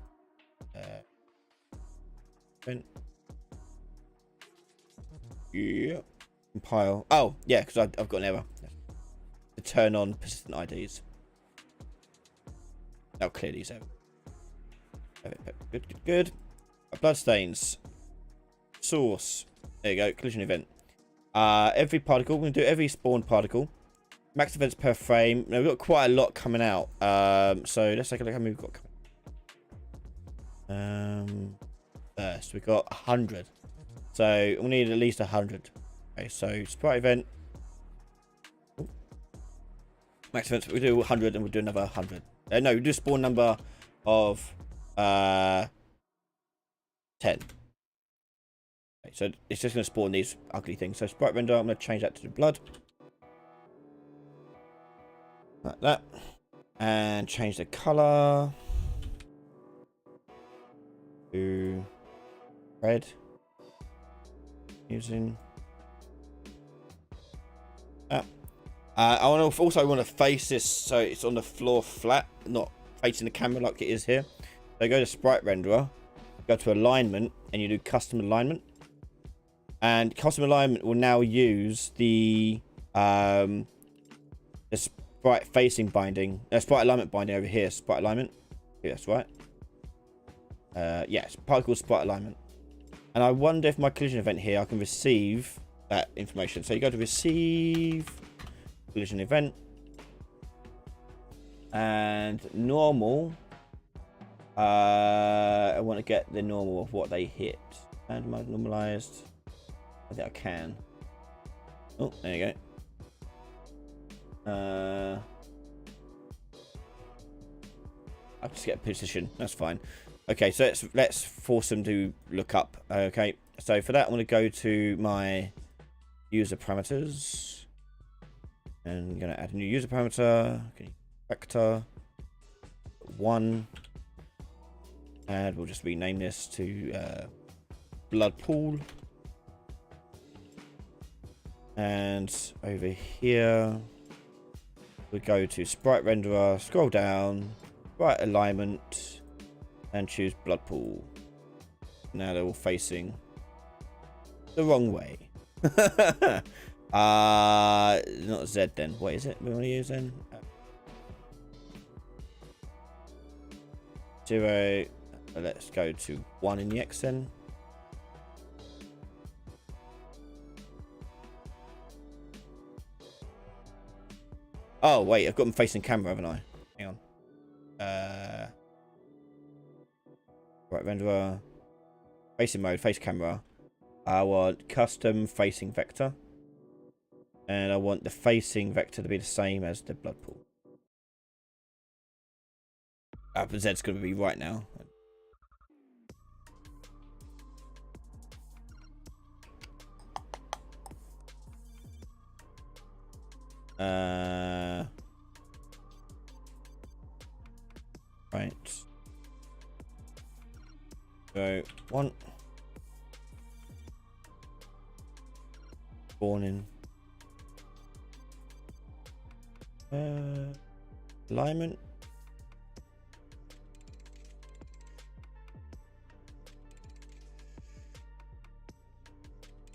Event. Yeah. Compile. Oh, yeah, because I've got an error. To turn on persistent IDs. Now clear these out. Good. Bloodstains. Source. There you go. Collision event. Every particle. We're going to do every spawned particle. Max events per frame. Now, we've got quite a lot coming out. So let's take a look how many we've got coming. First, we've got 100. So we need at least 100. Okay, so sprite event. Ooh. Max events, we do 100 and we'll do another 100. No, we do spawn number of 10. Okay, so it's just going to spawn these ugly things. So sprite render, I'm going to change that to the blood. Like that. And change the color to red. Using that. I also want to face this so it's on the floor flat, not facing the camera like it is here. So go to sprite renderer, go to alignment, and you do custom alignment. And custom alignment will now use the sprite facing binding, sprite alignment binding over here. Sprite alignment. Yeah, that's right. Yes, particle sprite alignment. And I wonder if my collision event here, I can receive that information. So you go to receive collision event. And normal. I want to get the normal of what they hit. Randomized, normalized. I think I can. Oh, there you go. I'll just get a position. That's fine. Okay, so let's force them to look up. Okay, so for that, I'm going to go to my user parameters. And I'm going to add a new user parameter. Okay, vector 1. And we'll just rename this to blood pool. And over here, we go to sprite renderer, scroll down, sprite alignment, and choose blood pool. Now they're all facing the wrong way. Not Z then. What is it we want to use then? 0. Let's go to 1 in the X then. Oh wait, I've got them facing camera, haven't I? Hang on. Right, renderer. Facing mode, face camera. I want custom facing vector. And I want the facing vector to be the same as the blood pool. But Z's going to be right now. Right. So 1. Spawning. Alignment.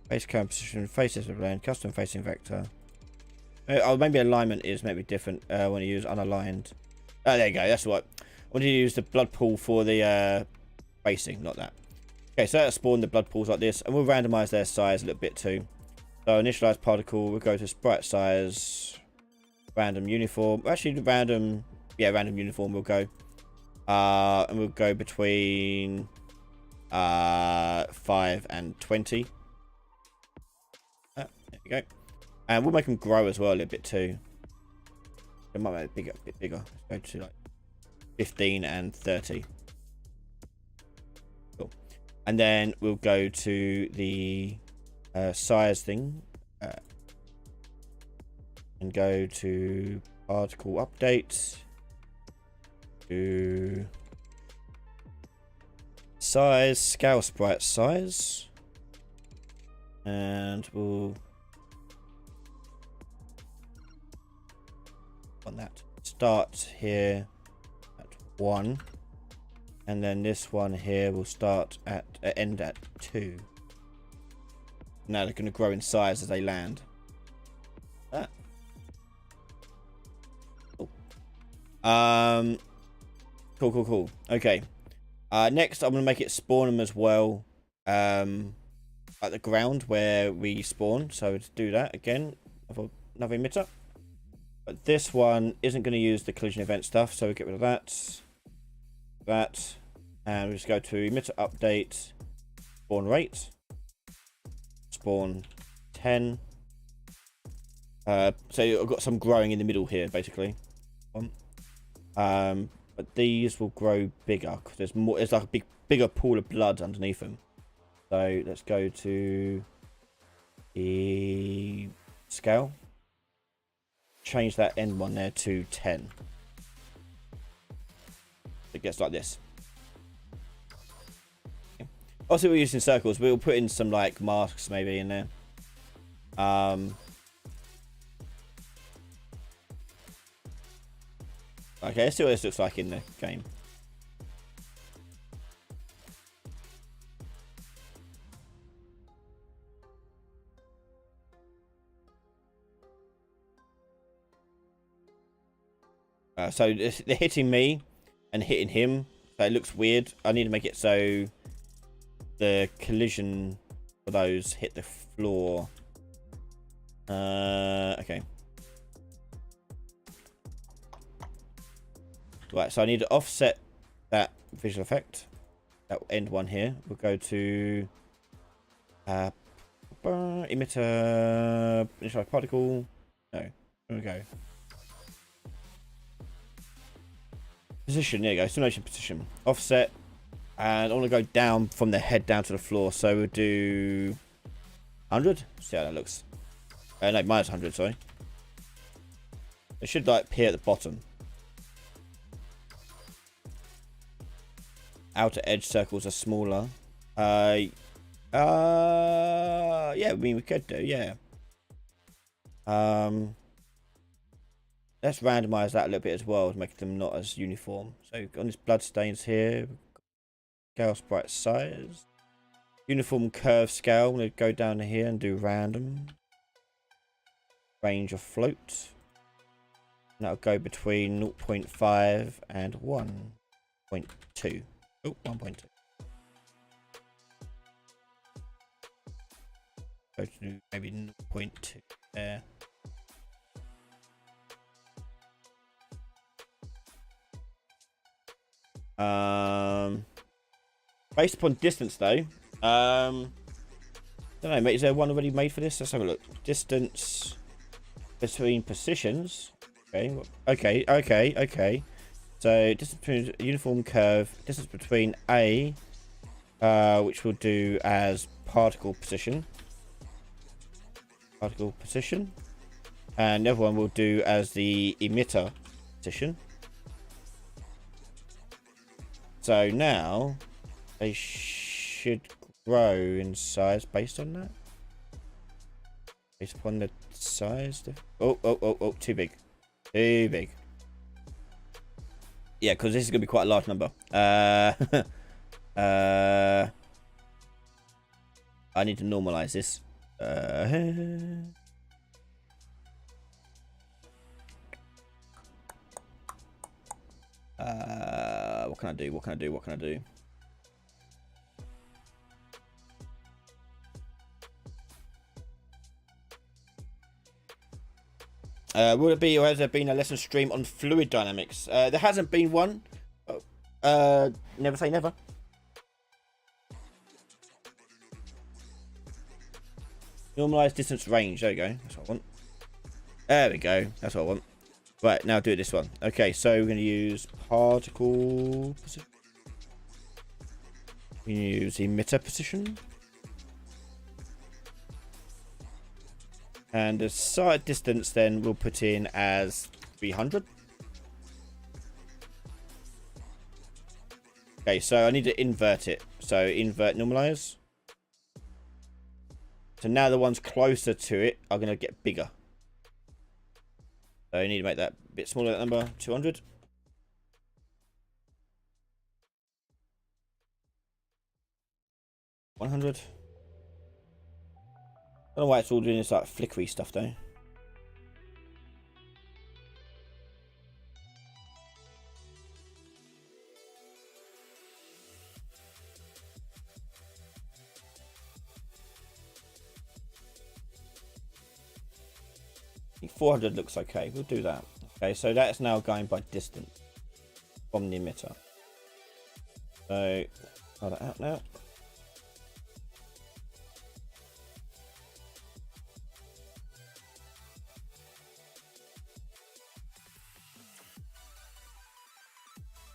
Face camera position, faces of land, custom facing vector. Oh, maybe alignment is maybe different when you use unaligned. Oh, there you go. That's what. I want to use the blood pool for the facing, not that. Okay, so that'll spawn the blood pools like this, and we'll randomize their size a little bit too. So initialize particle, we'll go to sprite size, random uniform. Actually, random uniform we'll go. And we'll go between 5 and 20. There you go. And we'll make them grow as well a little bit too. It might make it a bit bigger. Let's go to like 15 and 30. Cool. And then we'll go to the size thing. And go to particle update. To size, scale sprite size. And we'll on that start here at 1, and then this one here will start at end at 2. Now they're going to grow in size as they land. That. Cool. Cool. Okay. Next, I'm going to make it spawn them as well. At the ground where we spawn. So to do that again, another emitter. But this one isn't going to use the collision event stuff, so we get rid of that. And we just go to emitter update, spawn rate, spawn 10. So I've got some growing in the middle here, basically. But these will grow bigger because there's more. There's like a bigger pool of blood underneath them. So let's go to the scale. Change that end one there to 10. It gets like this. Also, we're using circles. We'll put in some like masks maybe in there. Okay, let's see what this looks like in the game. So they're hitting me and hitting him. So it looks weird. I need to make it so the collision for those hit the floor. Okay. Right, so I need to offset that visual effect. That end one here. We'll go to emitter, initial particle. No, there we go. Position, there you go, simulation position. Offset, and I want to go down from the head down to the floor, so we'll do 100. See how that looks. No, minus 100, sorry. It should like appear at the bottom. Outer edge circles are smaller. Yeah, I mean we could do, yeah. Let's randomize that a little bit as well to make them not as uniform. So on this blood stains here, scale sprite size, uniform curve scale. I'm gonna go down here and do random. Range of float. And that'll go between 0.5 and 1.2. Oh, 1.2. Go to maybe 0.2 there. Based upon distance though, don't know, mate, is there one already made for this? Let's have a look. Distance between positions. Okay. So distance between uniform curve, distance between A, which we'll do as particle position, and the other one we'll do as the emitter position. So now they should grow in size based on that. Based upon the size. Oh, too big. Yeah, because this is going to be quite a large number. I need to normalize this. What can I do? Will it be, or has there been a lesson stream on fluid dynamics? There hasn't been one. Never say never. Normalize distance range. There we go. That's what I want. There we go. That's what I want. Right, now do this one. Okay, so we're going to use particle position. We use emitter position. And the side distance then we'll put in as 300. Okay, so I need to invert it. So invert normalize. So now the ones closer to it are going to get bigger. So I need to make that a bit smaller, that number, 200. $100. don't know why it's all doing this like flickery stuff though. I think 400 looks okay. We'll do that. Okay, so that's now going by distance from the emitter. So, try that out now.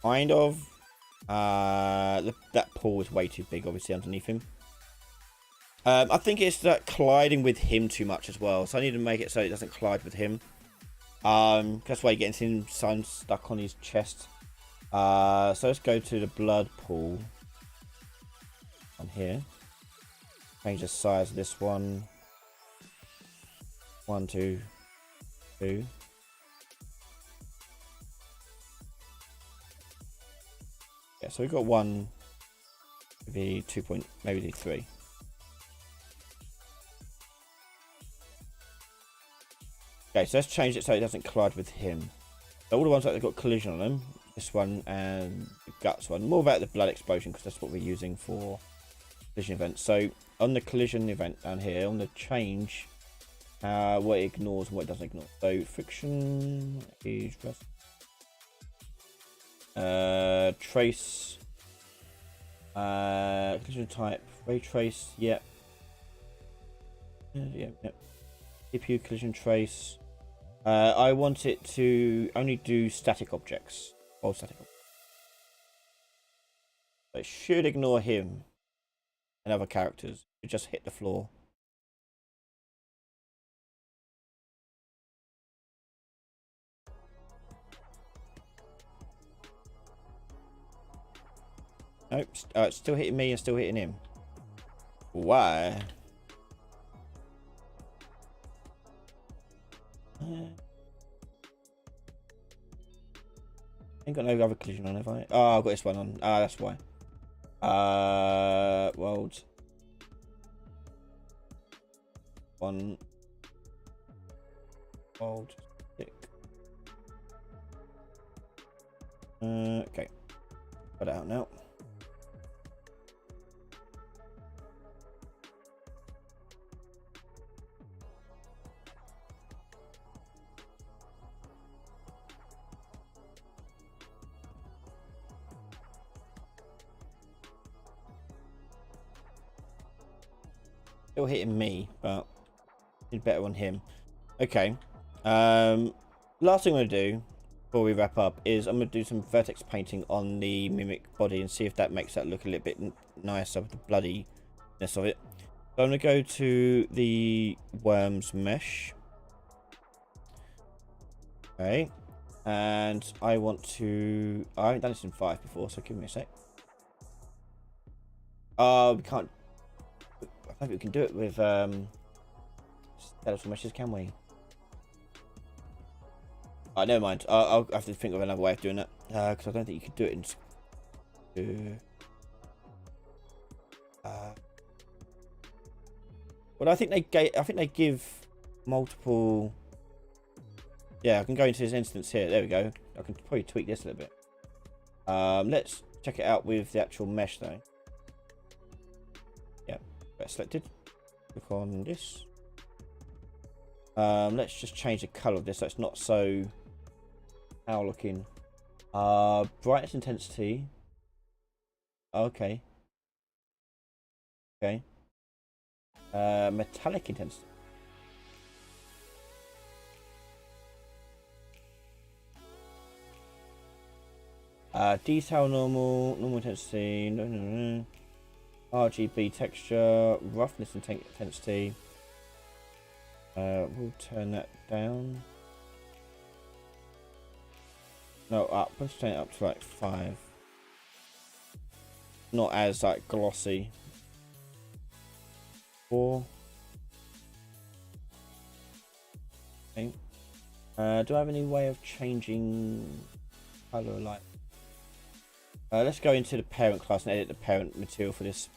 Kind of. That pool is way too big, obviously, underneath him. I think it's that colliding with him too much as well. So I need to make it so it doesn't collide with him. That's why you're getting him sun stuck on his chest. So let's go to the blood pool. On here. Change the size of this one. 1, 2, 2. Yeah, so we've got 1, maybe 2 point, maybe 3. Okay, so let's change it so it doesn't collide with him. So all the ones that have got collision on them, this one and the guts one, more about the blood explosion because that's what we're using for collision events. So on the collision event down here, on the change, what it ignores and what it doesn't ignore. So friction is just trace, collision type, ray trace, yep. Yep. CPU collision trace. I want it to only do static objects. All static objects. So it should ignore him and other characters. It just hit the floor. Nope. It's still hitting me and still hitting him. Why? Ain't got no other collision on, have I? Oh, I've got this one on. Ah, that's why. World. 1. World. Stick. Okay. Got it out now. Still hitting me, but did better on him. Okay. Last thing I'm going to do before we wrap up is I'm going to do some vertex painting on the mimic body and see if that makes that look a little bit nicer with the bloodiness of it. So I'm going to go to the worms mesh. Okay. And I want to... I haven't done this in 5 before, so give me a sec. We can't... I don't think we can do it with skeletal meshes, can we? Oh, never mind. I'll have to think of another way of doing that because I don't think you could do it in. Well, I think they give multiple. Yeah, I can go into this instance here. There we go. I can probably tweak this a little bit. Let's check it out with the actual mesh though. Selected. Click on this. Let's just change the color of this so it's not so foul looking. Brightness intensity. Okay. Metallic intensity. Detail normal intensity. No. RGB texture, roughness intensity. We'll turn that down. No, up. Let's turn it up to like 5. Not as like glossy. 4. Okay. Do I have any way of changing color light? Let's go into the parent class and edit the parent material for this.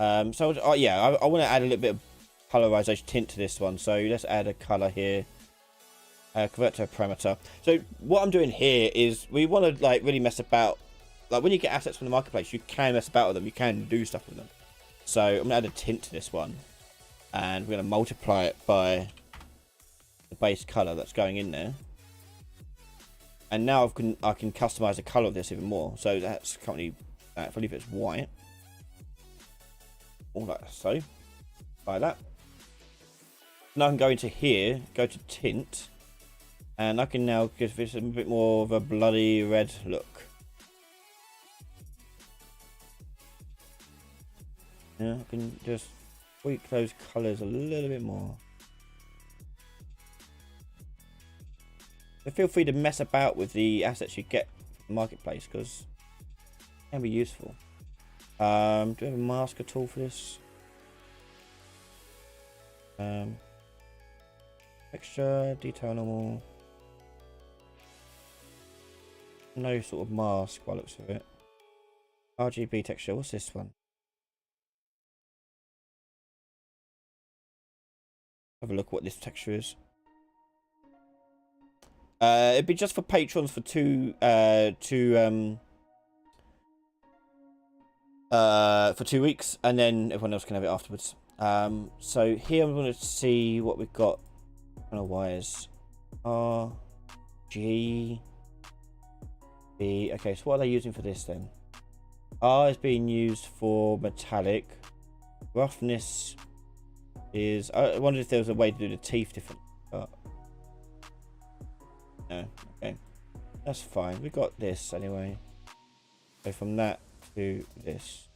I want to add a little bit of colorization tint to this one. So let's add a color here. Convert to a parameter. So what I'm doing here is we want to like really mess about. Like when you get assets from the marketplace, you can mess about with them. You can do stuff with them. So I'm gonna add a tint to this one, and we're gonna multiply it by the base color that's going in there. And now I can customize the color of this even more. So that's currently, if I leave it as white, all like so, like that. Now I can go into here, go to tint, and I can now give this a bit more of a bloody red look. Yeah, I can just tweak those colors a little bit more. So feel free to mess about with the assets you get from the marketplace because it can be useful. Do we have a mask at all for this? Texture, detail normal. No sort of mask by the looks of it. RGB texture, what's this one? Have a look what this texture is. It'd be just for patrons for two weeks, and then everyone else can have it afterwards. So here I'm going to see what we've got. Kind of wires. R, G, B. Okay, so what are they using for this then? R is being used for metallic. Roughness is. I wondered if there was a way to do the teeth different. But no. Okay, that's fine. We got this anyway. So from that to this.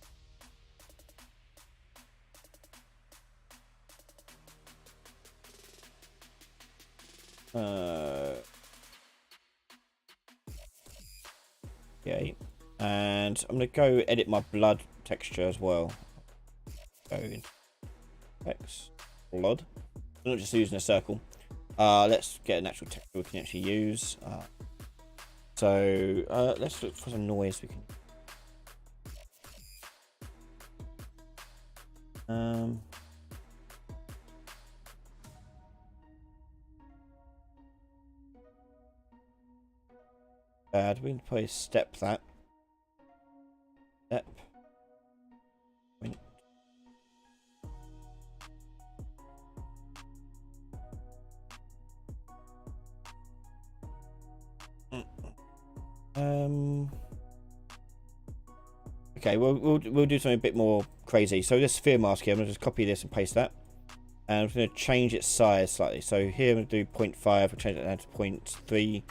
Okay, and I'm gonna go edit my blood texture as well. Go in X blood. I'm not just using a circle. Let's get an actual texture we can actually use. So let's look for some noise we can. We can probably step that. Step. Point. Okay, we'll do something a bit more crazy. So this sphere mask here, I'm gonna just copy this and paste that. And I'm gonna change its size slightly. So here I'm gonna do 0.5, I'll change it down to 0.3.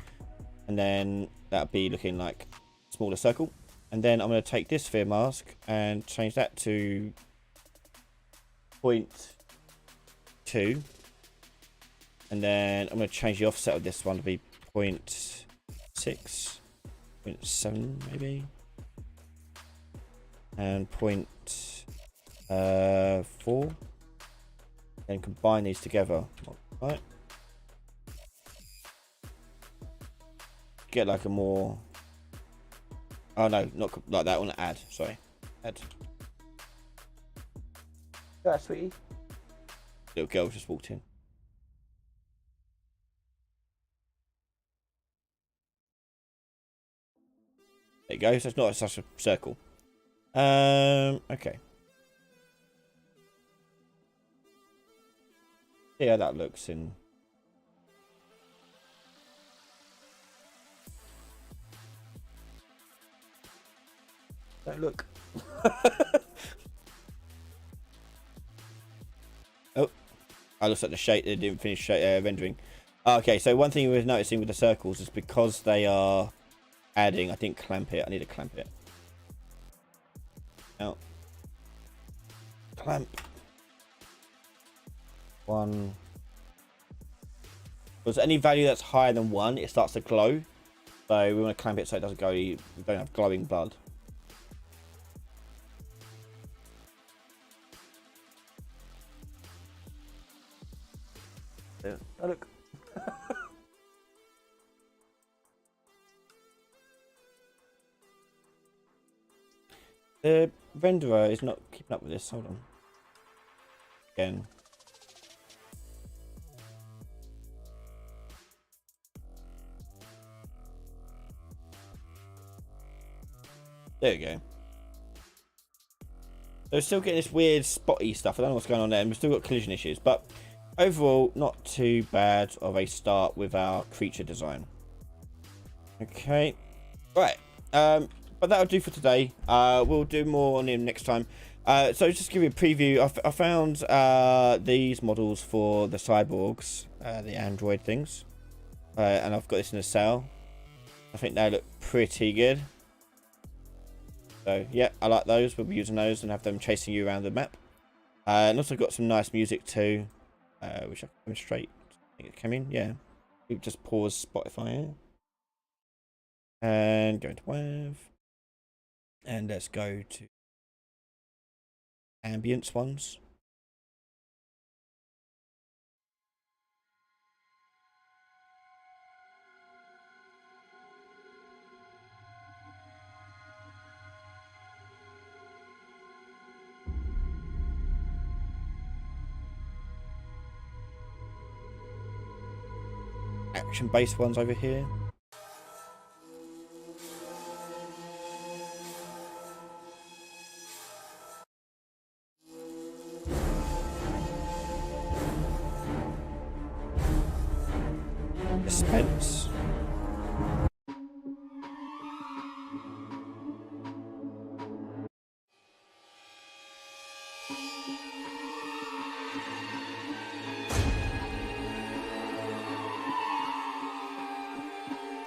And then that'll be looking like a smaller circle. And then I'm going to take this sphere mask and change that to 0.2. And then I'm going to change the offset of this one to be 0.6, 0.7 maybe. And 0.4. And combine these together. Right. Get like a more. Oh no, not like that. I want to add. Sorry, add. Yeah, sweetie. Little girl just walked in. There you go. So it's not such a circle. Okay. See how that looks in. Don't look. Oh, I looked at the shape. They didn't finish rendering. Okay, so one thing we're noticing with the circles is because they are adding. I think clamp it. I need to clamp it. Now, clamp. One. Because any value that's higher than 1, it starts to glow. So we want to clamp it so it doesn't go. We don't have glowing blood. Yeah. Oh, look. The renderer is not keeping up with this. Hold on. Again. There we go. So we're still getting this weird spotty stuff. I don't know what's going on there. And we've still got collision issues. But overall, not too bad of a start with our creature design. Okay. Right. But that'll do for today. We'll do more on him next time. So just to give you a preview, I found these models for the cyborgs, the android things. And I've got this in a sale. I think they look pretty good. So yeah, I like those. We'll be using those and have them chasing you around the map. And also got some nice music too, which I can demonstrate. I think it came in. Yeah, we just pause Spotify here. And go into WAV. And let's go to ambience ones. Action-based ones over here. Suspense.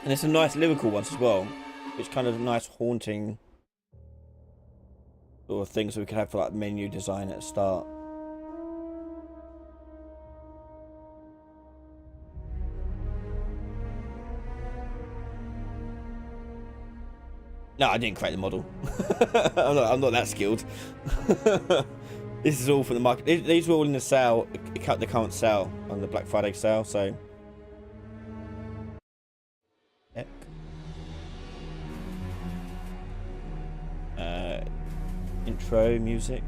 And there's some nice lyrical ones as well, which kind of nice haunting sort of things that we could have for like menu design at the start. No, I didn't create the model. I'm not that skilled. This is all from the market. These were all in the sale, the current sale on the Black Friday sale. So, heck. Intro music.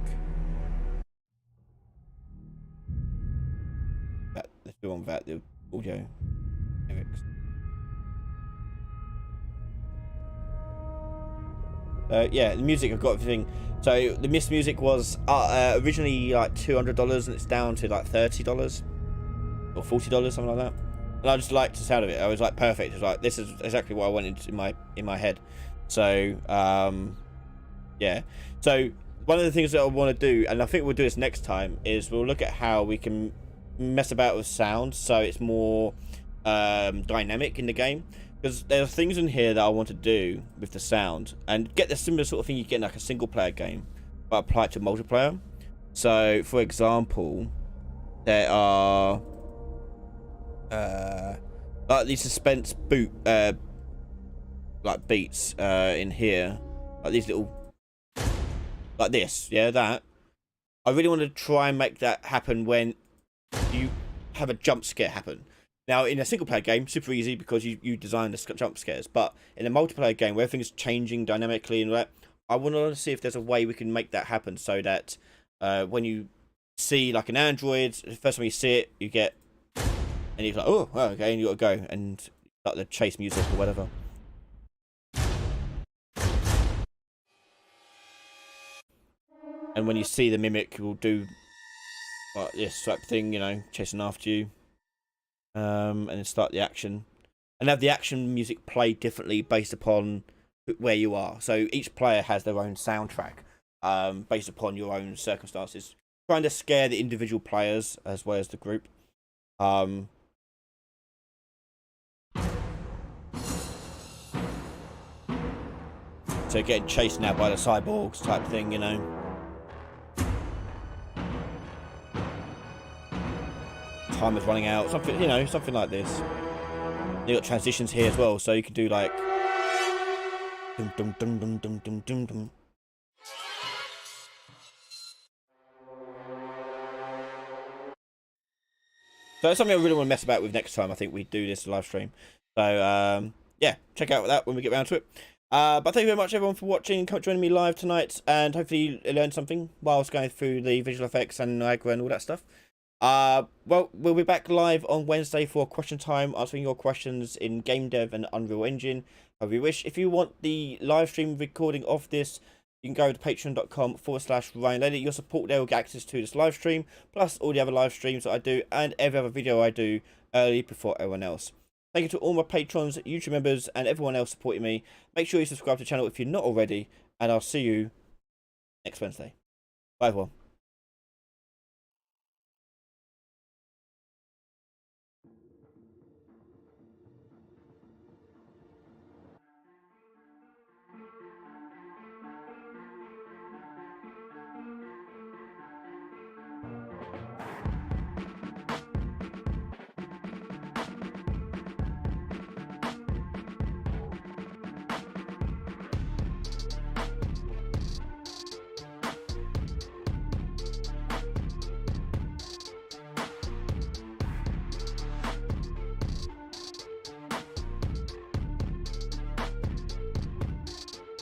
Let's do on that. The audio lyrics. Yeah, the music, I've got everything. So the Mist music was originally like $200 and it's down to like $30 or $40, something like that. And I just liked the sound of it. I was like, perfect. It was like, this is exactly what I wanted in my head. So yeah. So one of the things that I want to do, and I think we'll do this next time, is we'll look at how we can mess about with sound so it's more dynamic in the game. Because there are things in here that I want to do with the sound and get the similar sort of thing you get in like a single player game, but apply it to multiplayer. So, for example, there are like these suspense like beats in here, like these little, like this, yeah, that. I really want to try and make that happen when you have a jump scare happen. Now, in a single-player game, super easy because you design the jump scares. But in a multiplayer game where everything's changing dynamically and all that, I want to see if there's a way we can make that happen so that when you see like an android, the first time you see it, you get, and you're like, oh, okay, and you got to go and start the chase music or whatever. And when you see the mimic, it will do like this type of thing, you know, chasing after you. And then start the action and have the action music play differently based upon where you are. So each player has their own soundtrack based upon your own circumstances, trying to scare the individual players as well as the group. So getting chased now by the cyborgs type thing, you know. Time is running out, something, you know, something like this. You got transitions here as well, so you can do like dum dum dum dum dum dum dum dum. So it's something I really want to mess about with next time. I think we do this live stream. So yeah, check out that when we get around to it. But thank you very much everyone for watching, joining me live tonight, and hopefully you learned something while I was going through the visual effects and Niagara and all that stuff. Well, we'll be back live on Wednesday for question time, answering your questions in game dev and Unreal Engine, however you wish. If you want the live stream recording of this, you can go to patreon.com/Ryan Lady. Your support there will get access to this live stream, plus all the other live streams that I do and every other video I do early before everyone else. Thank you to all my patrons, YouTube members, and everyone else supporting me. Make sure you subscribe to the channel if you're not already, and I'll see you next Wednesday. Bye, everyone.